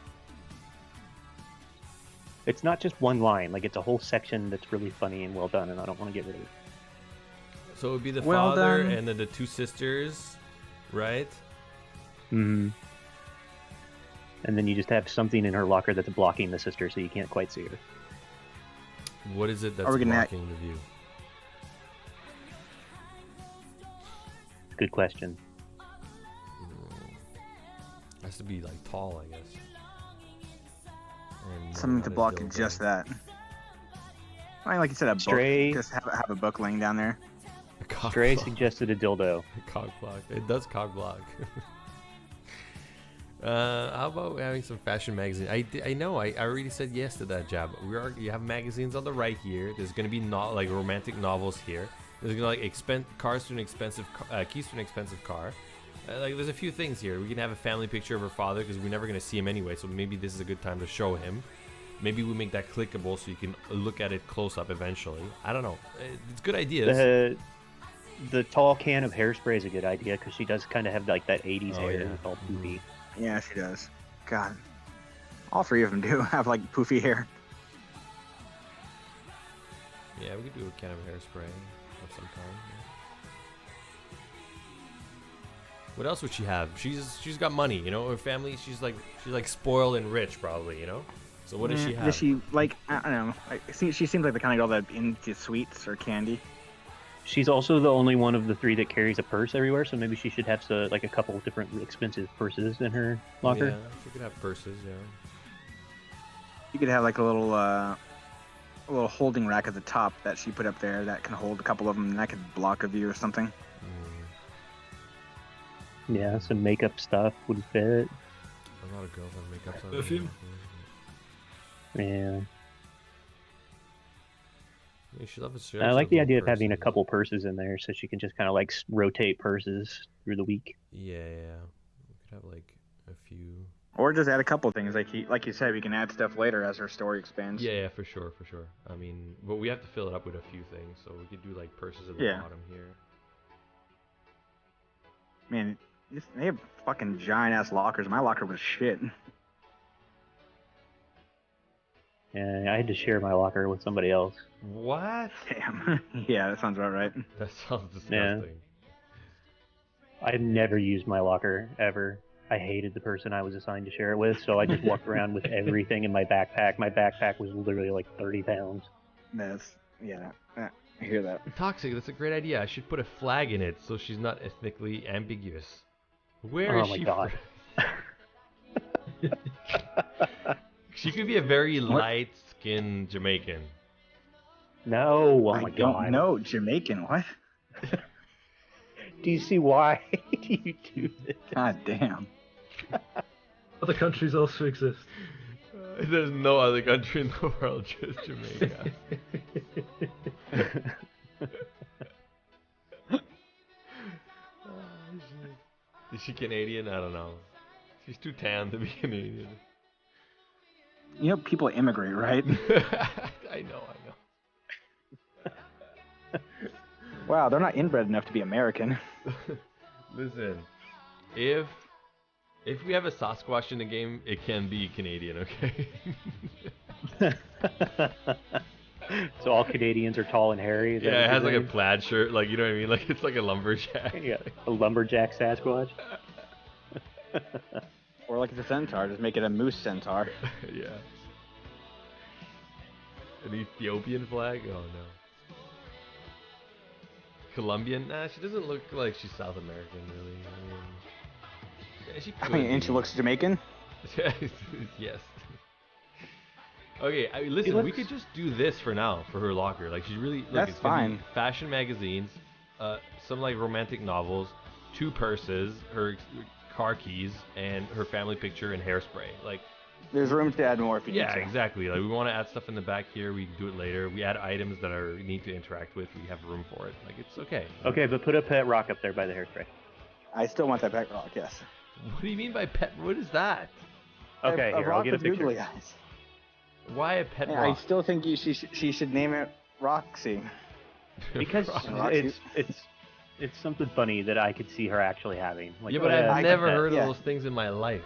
F: It's not just one line. Like it's a whole section that's really funny and well done, and I don't want to get rid of it.
B: So it would be the
E: Well
B: father
E: done.
B: and then the two sisters, right?
F: Mm-hmm. And then you just have something in her locker that's blocking the sister, so you can't quite see her.
B: What is it that's
E: Are we gonna
B: blocking the view?
F: Good question.
B: Has to be like tall, I guess. And
E: Something
B: not
E: to
B: a
E: block
B: dildo.
E: just that. I mean, like you said, a
F: Stray-
E: book. Just have a book laying down there.
B: A cock
F: Stray
B: block.
F: suggested a dildo.
B: A cock block. It does cock block. How about having some fashion magazine? I know. I already said yes to that, Jab. You have magazines on the right here. There's gonna be like romantic novels here. There's gonna like cars to an expensive keys to an expensive car. Like there's a few things here. We can have a family picture of her father because we're never gonna see him anyway. So maybe this is a good time to show him. Maybe we make that clickable so you can look at it close up eventually. I don't know. It's good ideas.
F: The tall can of hairspray is a good idea because she does kind of have like that 80s
B: Oh,
F: hair.
B: yeah.
F: And it's all poofy.
E: Yeah, she does. God, all three of them do have like poofy hair.
B: Yeah, we could do a can of hairspray of some kind. Yeah. What else would she have? She's got money, you know. Her family, she's like spoiled and rich, probably, you know. So what does she have?
E: Does she like? I don't know. She seems like the kind of girl that into sweets or candy.
F: She's also the only one of the three that carries a purse everywhere, so maybe she should have like a couple of different expensive purses in her locker.
B: Yeah, she could have purses. Yeah.
E: You could have like a little holding rack at the top that she put up there that can hold a couple of them, and that could block a view or something.
F: Yeah, some makeup stuff would fit.
B: A lot of girls have makeup. So
A: Perfume?
F: Yeah.
B: Yeah, she loves
F: I like the idea of having a couple purses in there so she can just kind of like rotate purses through the week.
B: Yeah. We could have like a few.
E: Or just add a couple things, like you said, we can add stuff later as her story expands.
B: Yeah, for sure. I mean, but we have to fill it up with a few things, so we could do like purses at the
E: Yeah.
B: bottom here.
E: Man, they have fucking giant ass lockers. My locker was shit.
F: And I had to share my locker with somebody else.
B: What?
E: Damn. Yeah, that sounds about right.
B: That sounds
F: Yeah.
B: disgusting.
F: I've never used my locker ever. I hated the person I was assigned to share it with, so I just walked around with everything in my backpack. My backpack was literally like 30 pounds.
E: I hear that.
B: Toxic. That's a great idea. I should put a flag in it so she's not ethnically ambiguous. Where is
F: Oh my
B: she
F: God.
B: from? She could be a very light-skinned Jamaican.
F: No, oh
E: I
F: my
E: don't
F: God.
E: know. Jamaican, what?
F: Do you see why do you do this?
E: God damn.
A: Other countries also exist.
B: There's no other country in the world, just Jamaica. Is she Canadian? I don't know. She's too tan to be Canadian.
E: You know, people immigrate, right?
B: I know.
E: Wow, they're not inbred enough to be American.
B: Listen, if we have a Sasquatch in the game, it can be Canadian, okay?
F: So all Canadians are tall and hairy? Is that
B: Yeah, it
F: what
B: has
F: you're
B: like a
F: saying?
B: plaid shirt, like, you know what I mean? Like, it's like a lumberjack.
F: Yeah, a lumberjack Sasquatch?
E: Or like it's a centaur, just make it a moose centaur.
B: Yeah. An Ethiopian flag? Oh no. Colombian? Nah, she doesn't look like she's South American, really. I mean, yeah, she could
E: And she
B: be.
E: looks Jamaican.
B: Yes. Okay, listen, we could just do this for now for her locker. Like she's really look.
E: That's
B: It's gonna
E: fine.
B: be fashion magazines, some like romantic novels, 2 purses, her car keys, and her family picture and hairspray. Like,
E: There's room to add more if you
B: yeah,
E: need to.
B: exactly. Like we want to add stuff in the back here. We can do it later. We add items that are need to interact with. We have room for it. Like it's okay.
F: Okay, but put a pet rock up there by the hairspray.
E: I still want that pet rock. Yes.
B: What do you mean by pet? What is that?
F: Okay,
E: a
F: here,
E: rock
F: I'll get a
E: with
F: picture.
E: googly eyes.
B: Why a pet
E: And
B: rock?
E: I still think she should name it Roxy.
F: Because
E: Roxy.
F: it's something funny that I could see her actually having. Like,
B: Yeah, but
F: oh,
B: I've
F: I
B: never
F: pet.
B: heard of
E: Yeah.
B: those things in my life.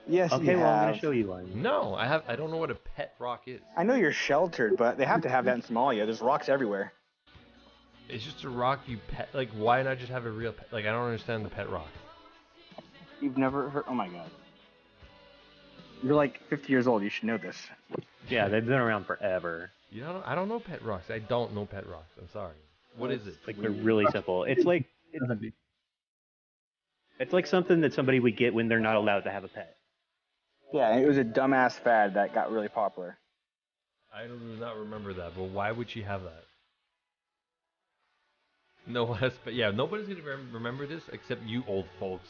E: Yes,
F: Okay,
E: you
F: well, I'm
E: have.
F: gonna show you one.
B: No, I don't know what a pet rock is.
E: I know you're sheltered, but they have to have that in Somalia. There's rocks everywhere.
B: It's just a rock you pet. Like, why not just have a real pet? Like, I don't understand the pet rock.
E: You've never heard? Oh my god. You're like 50 years old. You should know this.
F: Yeah, they've been around forever.
B: You know, I don't know pet rocks. I don't know pet rocks. I'm sorry. What is it?
F: Like they're really simple. It's like it's like something that somebody would get when they're not allowed to have a pet.
E: Yeah, it was a dumbass fad that got really popular.
B: I do not remember that. But why would she have that? No one has. But yeah, nobody's gonna remember this except you old folks.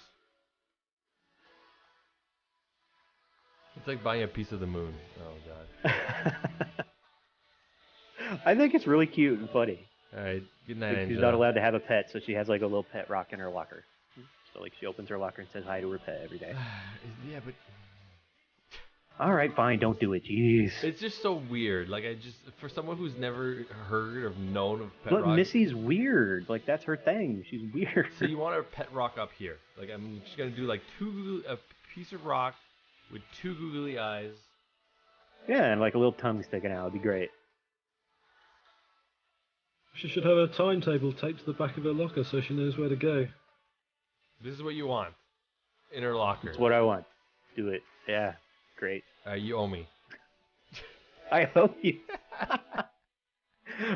B: It's like buying a piece of the moon. Oh god.
F: I think it's really cute and funny.
B: All right. Good night,
F: Like,
B: Angela.
F: she's not allowed to have a pet, so she has like a little pet rock in her locker. So like she opens her locker and says hi to her pet every day.
B: Yeah, but
F: All right, fine, don't do it. Jeez.
B: it's just so weird. Like I just for someone who's never heard or known of pet
F: But
B: rock.
F: Missy's weird. Like that's her thing. She's weird.
B: So you want a pet rock up here? Like I'm just gonna do like a piece of rock with 2 googly eyes.
F: Yeah, and like a little tongue sticking out. It'd be great.
A: She should have a timetable taped to the back of her locker so she knows where to go.
B: This is what you want in her locker.
F: That's what I want. Do it. Yeah, great.
B: You owe me.
F: I owe you.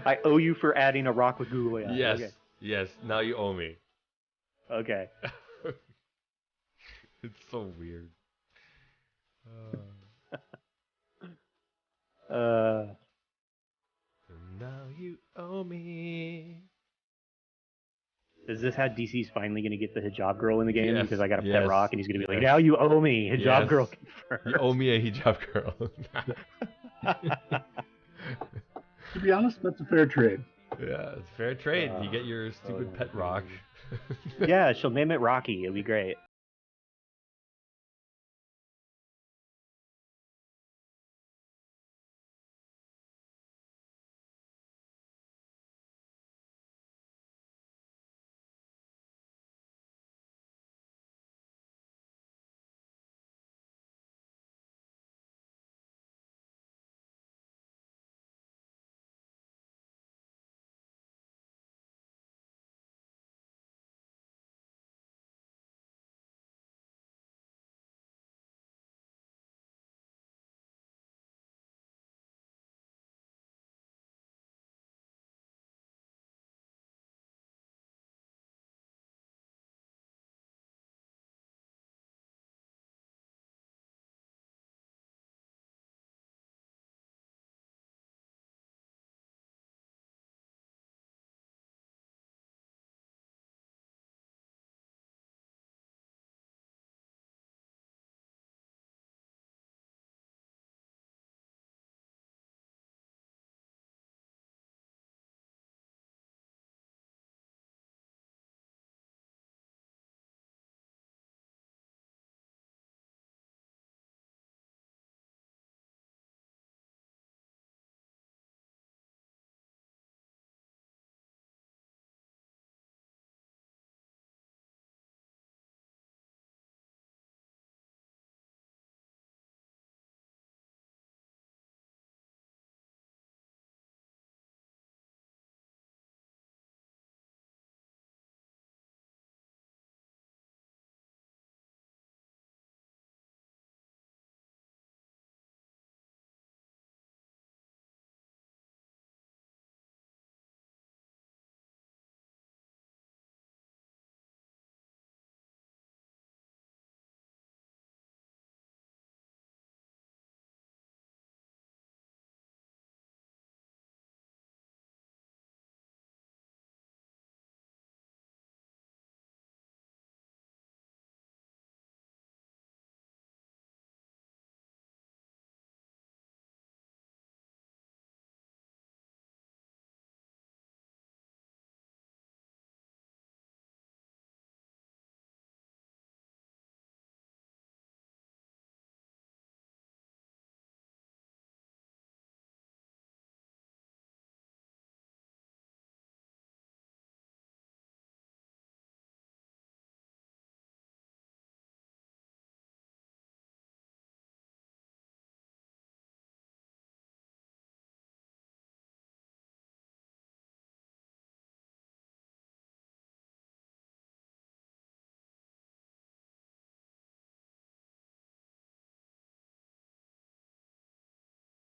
F: I owe you for adding a rock with googly eyes.
B: Yes.
F: Okay.
B: Yes. Now you owe me.
F: Okay.
B: It's so weird. Now you owe me.
F: Is this how DC's finally going to get the hijab girl in the game?
B: Yes,
F: Because I got a
B: yes,
F: pet rock and he's going to be like,
B: yes.
F: now you owe me. Hijab
B: Yes.
F: girl
B: You
F: confirmed.
B: owe me a hijab girl.
D: To be honest, that's a fair trade.
B: Yeah, it's fair trade. You get your stupid pet rock.
F: Yeah, she'll name it Rocky. It'll be great.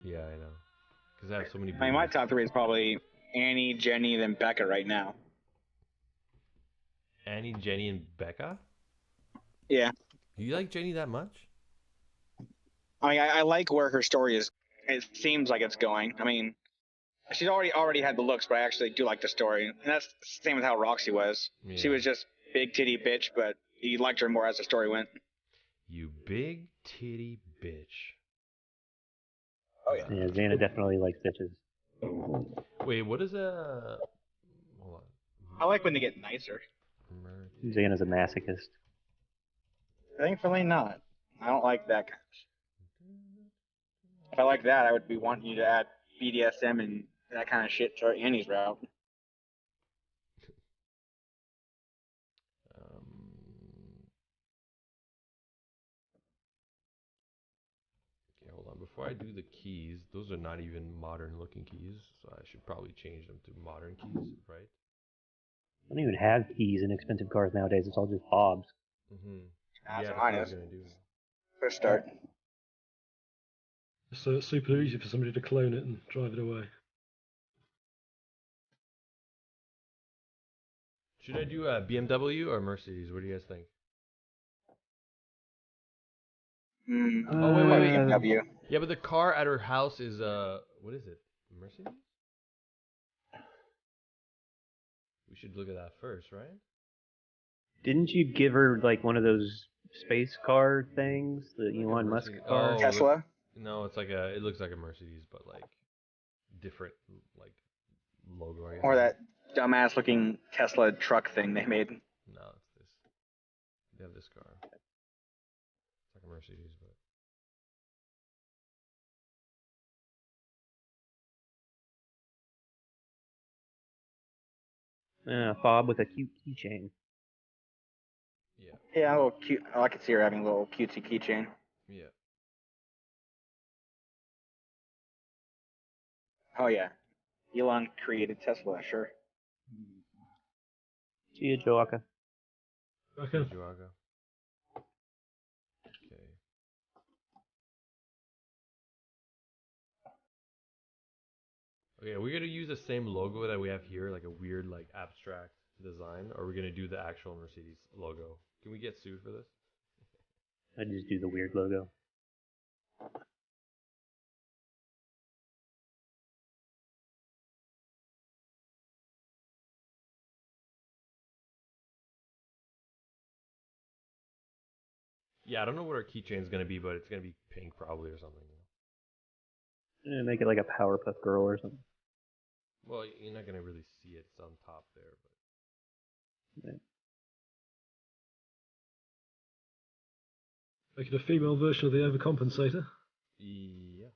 B: Yeah, I know. Because I have so many.
E: I mean, my
B: boobies.
E: top three is probably Annie, Jenny, then Becca right now.
B: Annie, Jenny, and Becca.
E: Yeah.
B: You like Jenny that much?
E: I mean, I like where her story is. It seems like it's going. I mean, she's already had the looks, but I actually do like the story. And that's the same with how Roxy was.
B: Yeah.
E: She was just big titty bitch, but you liked her more as the story went.
B: You big titty bitch.
E: Oh yeah.
F: Yeah, Xana definitely likes bitches.
B: Wait, what is a? Hold
E: I like when they get nicer.
B: on.
F: Xana's a masochist.
E: Thankfully not. I don't like that. If I like that, I would be wanting you to add BDSM and that kind of shit to Annie's route.
B: Okay, hold on. Before I do the keys, those are not even modern looking keys, so I should probably change them to modern keys, right?
F: I don't even have keys in expensive cars nowadays. It's all just fobs.
B: Mm-hmm.
E: That's
B: Yeah,
E: what
B: that's what
E: mine
B: I was
E: is.
B: gonna do.
E: First start.
A: So it's super easy for somebody to clone it and drive it away.
B: Should I do a BMW or Mercedes? What do you guys think? Oh wait.
E: BMW.
B: Yeah, but the car at her house is what is it? Mercedes? We should look at that first, right?
F: Didn't you give her like one of those space car things, the Elon Musk
B: Mercedes.
F: car?
B: Oh,
E: Tesla.
B: No, it's like a. It looks like a Mercedes, but like different, like logo. I guess.
E: Or that dumbass looking Tesla truck thing they made.
B: No, it's this. They have this car. It's like a Mercedes, but.
F: Fob with a cute keychain.
B: Yeah.
E: Yeah, a little cute. I could see her having a little cutesy keychain.
B: Yeah.
E: Oh yeah, Elon created Tesla, sure.
F: See you, Joaka.
A: Okay.
B: Chihuahua. Okay. Okay, are we gonna use the same logo that we have here, like a weird, like abstract design, or are we gonna do the actual Mercedes logo? Can we get sued for this?
F: I just do the weird logo.
B: Yeah, I don't know what our keychain's gonna be, but it's gonna be pink probably or something.
F: Make it like a Powerpuff Girl or something.
B: Well, you're not gonna really see it. It's on top there, but
A: Make it a female version of the overcompensator.
B: yeah.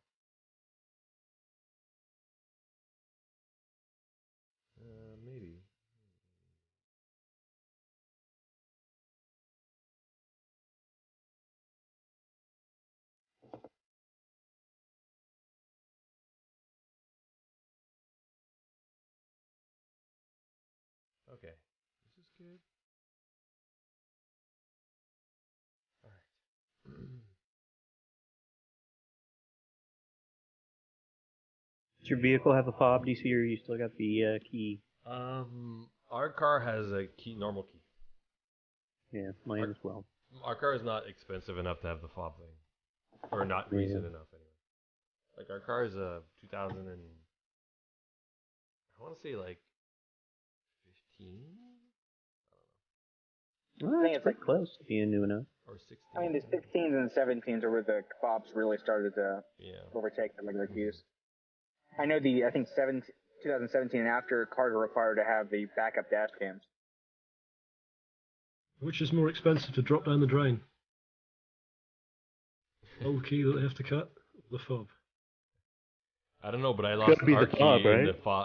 B: Maybe. Okay, this is good. All right.
F: Does your vehicle have a fob, DC, or you still got the key?
B: Our car has a key, normal key.
F: Yeah, mine as well.
B: Our car is not expensive enough to have the fob thing, or not
F: Yeah.
B: recent enough anyway. Like our car is a 2000 and I want to say like 15
F: Well,
E: think
F: it's
E: it's
F: pretty
E: like-
F: close to being new enough.
B: or 16.
E: I mean, the 16s and 17s are where the fobs really started to
B: Yeah.
E: overtake the regular keys. I know I think 2017 and after, cars are required to have the backup dash cams.
A: Which is more expensive to drop down the drain? Old key that they have to cut, or the fob.
B: I don't know, but I
F: gotta
B: lost
F: be
B: our
F: the
B: key
F: fob,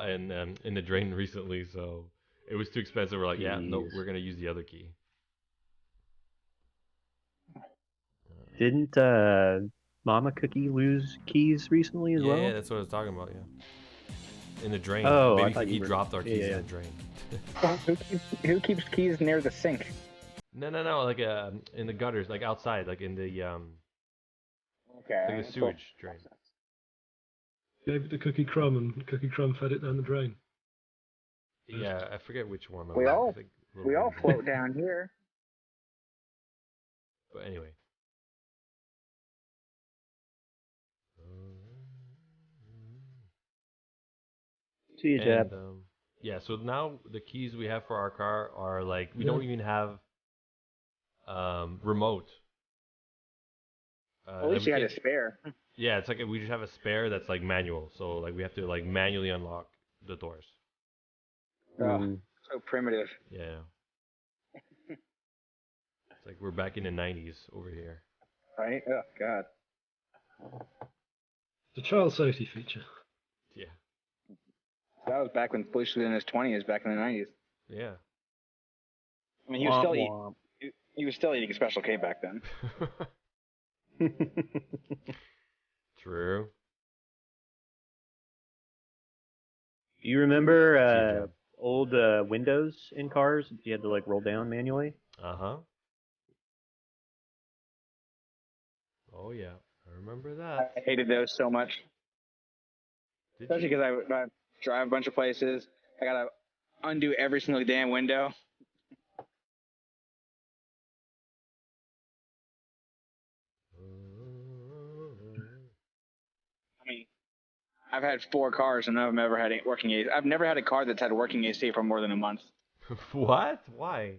B: in
F: right?
B: in the drain recently, so it was too expensive. We're like, yeah, no,
F: Jeez.
B: we're gonna use the other key.
F: Didn't Mama Cookie lose keys recently as well?
B: Yeah, that's what I was talking about. Yeah, in the drain.
F: Oh, I
B: Baby
F: thought
B: Cookie
F: you were-
B: dropped our
F: yeah,
B: keys
F: yeah.
B: in the drain.
E: Who keeps keys near the sink?
B: No, like in the gutters, like outside, like in the
E: Okay.
B: like the sewage drain.
A: Gave it to Cookie Crumb, and Cookie Crumb fed it down the drain.
B: Yeah, I forget which one.
E: We all-
B: I think Little
E: We all
B: Big
E: float down here.
B: But anyway.
F: See you, Jab.
B: And yeah, so now the keys we have for our car are like we don't even have remote.
E: At least you had a spare.
B: Yeah, it's like we just have a spare that's like manual, so like we have to like manually unlock the doors.
E: Oh, so primitive.
B: Yeah. It's like we're back in the 90s over here.
E: Right? Oh, God.
A: It's a child safety feature.
B: Yeah.
E: That was back when Bush was in his 20s, back in the 90s.
B: Yeah.
E: I mean, he was still eating Special K back then.
B: True.
F: Do you remember old windows in cars that you had to like roll down manually?
B: Uh-huh. Oh yeah, I remember that.
E: I hated those so much.
B: Did
E: Especially
B: you?
E: because I drive a bunch of places. I gotta undo every single damn window. I mean, I've had 4 cars and none of them ever had working AC. I've never had a car that's had working AC for more than a month.
B: What? Why?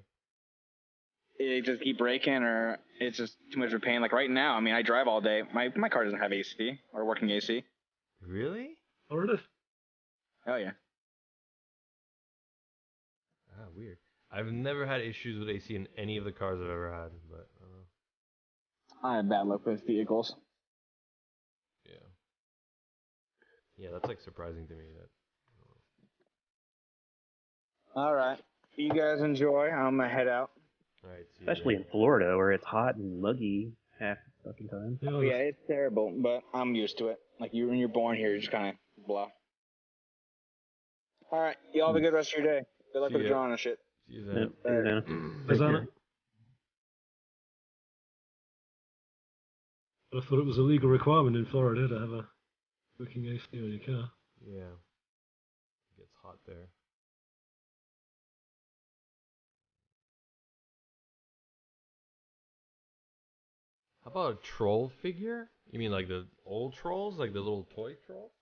E: It just keep breaking, or it's just too much of a pain. Like right now, I mean, I drive all day. My car doesn't have AC or working AC.
B: Really?
A: Already?
E: Hell yeah.
B: Ah, weird. I've never had issues with AC in any of the cars I've ever had, but
E: I have bad luck with vehicles.
B: yeah. Yeah, that's like surprising to me that.
E: All right. You guys enjoy. I'm gonna head out.
B: All right. See you
F: Especially
B: then.
F: in Florida where it's hot and muggy half the fucking time.
A: Yeah,
E: Yeah, it's terrible, but I'm used to it. Like when you're born here, you just kind of blah. All right. Y'all have a good rest of your day. Good luck
B: See
E: with the
B: ya.
E: drawing and shit.
B: See you
F: Yep,
B: then.
F: see you then.
A: Is
F: Take
A: that
F: care.
A: it? But I thought it was a legal requirement in Florida to have a working AC on your car.
B: Yeah. It gets hot there. How about a troll figure? You mean like the old trolls, like the little toy troll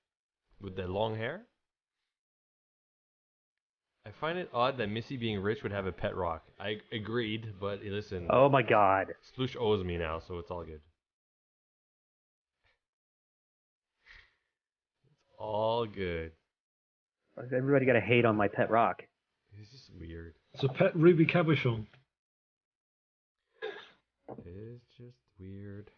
B: with the long hair? I find it odd that Missy being rich would have a pet rock. I agreed, but listen,
F: Oh my god.
B: Sploosh owes me now, so it's all good. All good.
F: Everybody got to hate on my pet rock.
B: It's just weird.
A: It's a pet ruby cabochon.
B: It's just weird.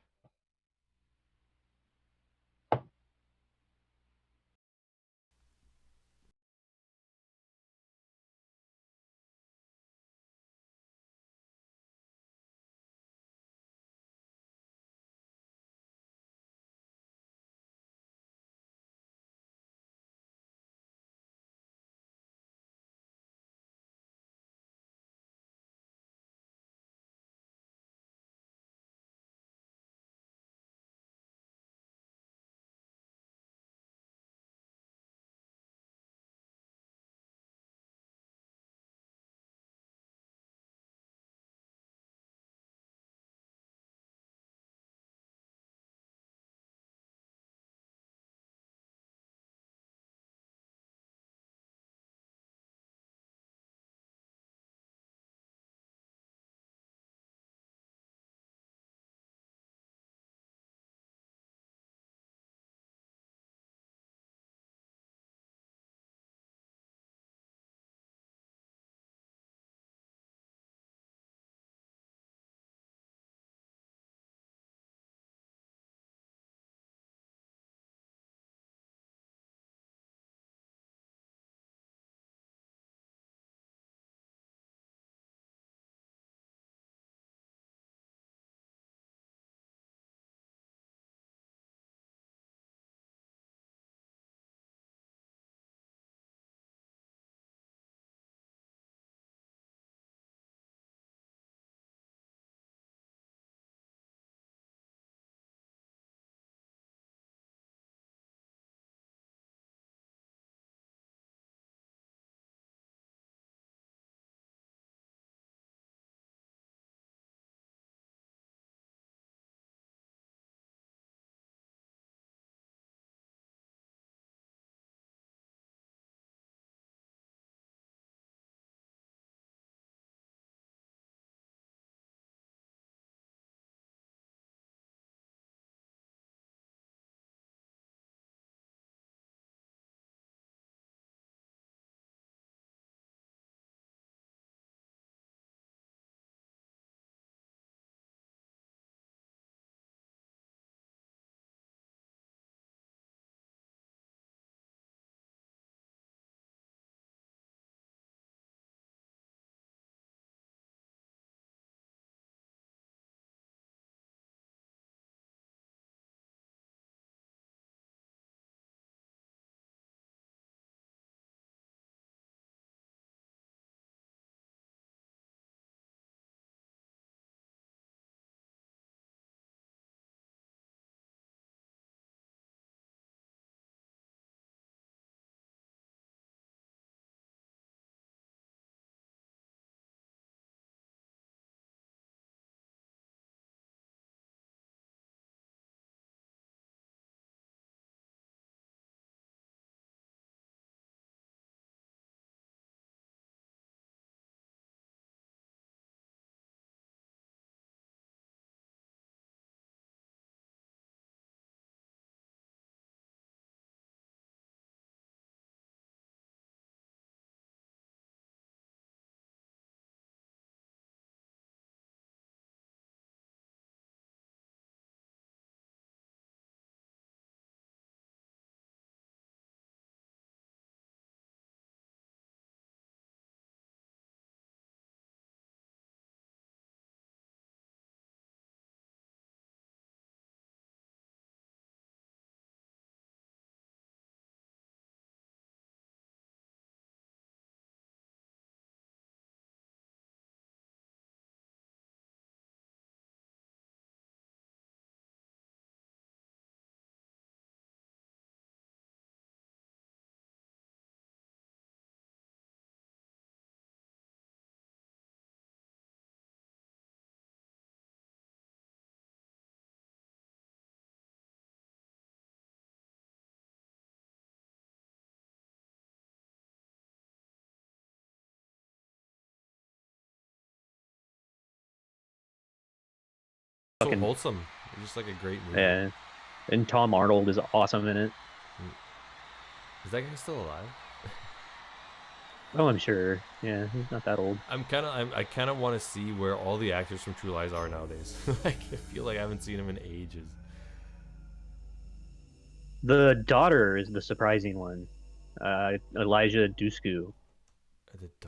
B: so
F: Fucking-
B: wholesome. It's just like a great movie.
F: Yeah, and Tom Arnold is awesome in it.
B: Is that guy still alive?
F: Oh, I'm sure. Yeah, he's not that old.
B: I kind of want to see where all the actors from True Lies are nowadays. Like, I feel like I haven't seen them in ages.
F: The daughter is the surprising one. Elijah Dushku.
B: The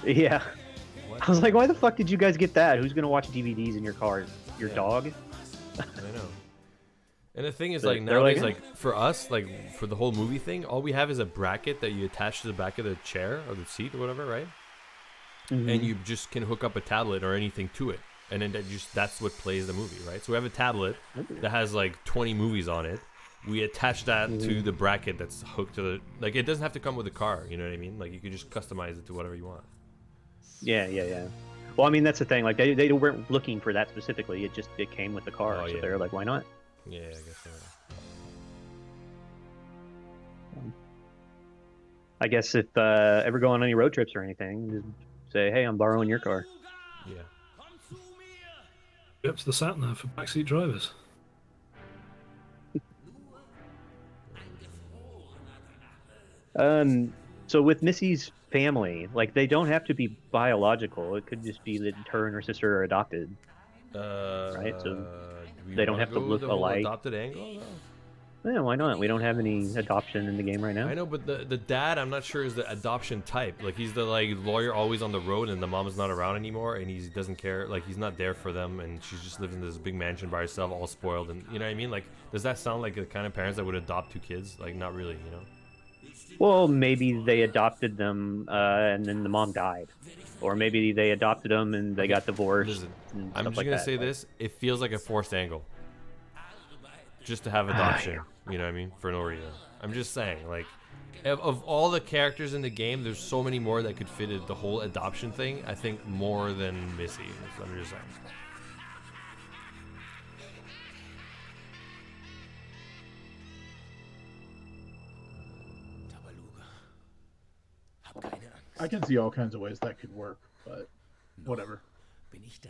F: Yeah.
B: what?
F: I was like, why the fuck did you guys get that? Who's gonna watch DVDs in your car? Your
B: Yeah.
F: dog?
B: I know. And the thing is,
F: They're
B: like, nowadays,
F: like,
B: like, for us, like, for the whole movie thing, all we have is a bracket that you attach to the back of the chair or the seat or whatever, right?
F: Mhm.
B: And you just can hook up a tablet or anything to it. And then that's what plays the movie, right? So we have a tablet that has, like, 20 movies on it. We attach that to the bracket that's hooked to the... Like, it doesn't have to come with a car, you know what I mean? Like, you can just customize it to whatever you want.
F: Yeah. Well, I mean, that's the thing. Like, they weren't looking for that specifically. It came with the car,
B: Oh,
F: so
B: yeah.
F: they're like, why not?
B: Yeah, I guess so.
F: I guess if ever go on any road trips or anything, just say, hey, I'm borrowing your car.
B: Yeah.
A: Up to the sat nav for backseat drivers.
F: So with Missy's family, like, they don't have to be biological. It could just be that her and her sister are adopted. Right, so
B: Do we
F: they don't
B: wanna
F: have to
B: go
F: look
B: the whole
F: alike.
B: adopted angle, though?
F: Yeah, why not? We don't have any adoption in the game right now.
B: I know, but the dad, I'm not sure is the adoption type. Like, he's the, like, lawyer always on the road, and the mom's not around anymore, and he doesn't care. Like, he's not there for them, and she's just living in this big mansion by herself, all spoiled, and you know what I mean? Like, does that sound like the kind of parents that would adopt two kids? Like, not really, you know?
F: Well, maybe they adopted them and then the mom died, or maybe they adopted them and they got divorced.
B: Listen,
F: and
B: I'm
F: stuff
B: just
F: like
B: gonna
F: that.
B: say
F: Like,
B: this: it feels like a forced angle, just to have adoption. You know what I mean? For no reason. I'm just saying, like, of all the characters in the game, there's so many more that could fit the whole adoption thing. I think more than Missy. I'm just saying.
D: I can see all kinds of ways that could work, but whatever.
G: Bin ich da.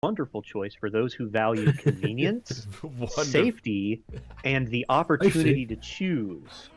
F: wonderful choice for those who value convenience,
B: Wonderful.
F: safety, and the opportunity to choose.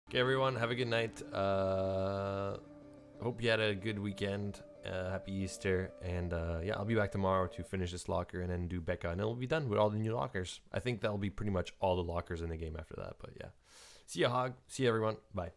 B: Okay, everyone, have a good night. Hope you had a good weekend. Happy Easter, and yeah, I'll be back tomorrow to finish this locker and then do Becca, and then we'll be done with all the new lockers. I think that'll be pretty much all the lockers in the game after that. But yeah, see ya, Hog. See ya, everyone. Bye.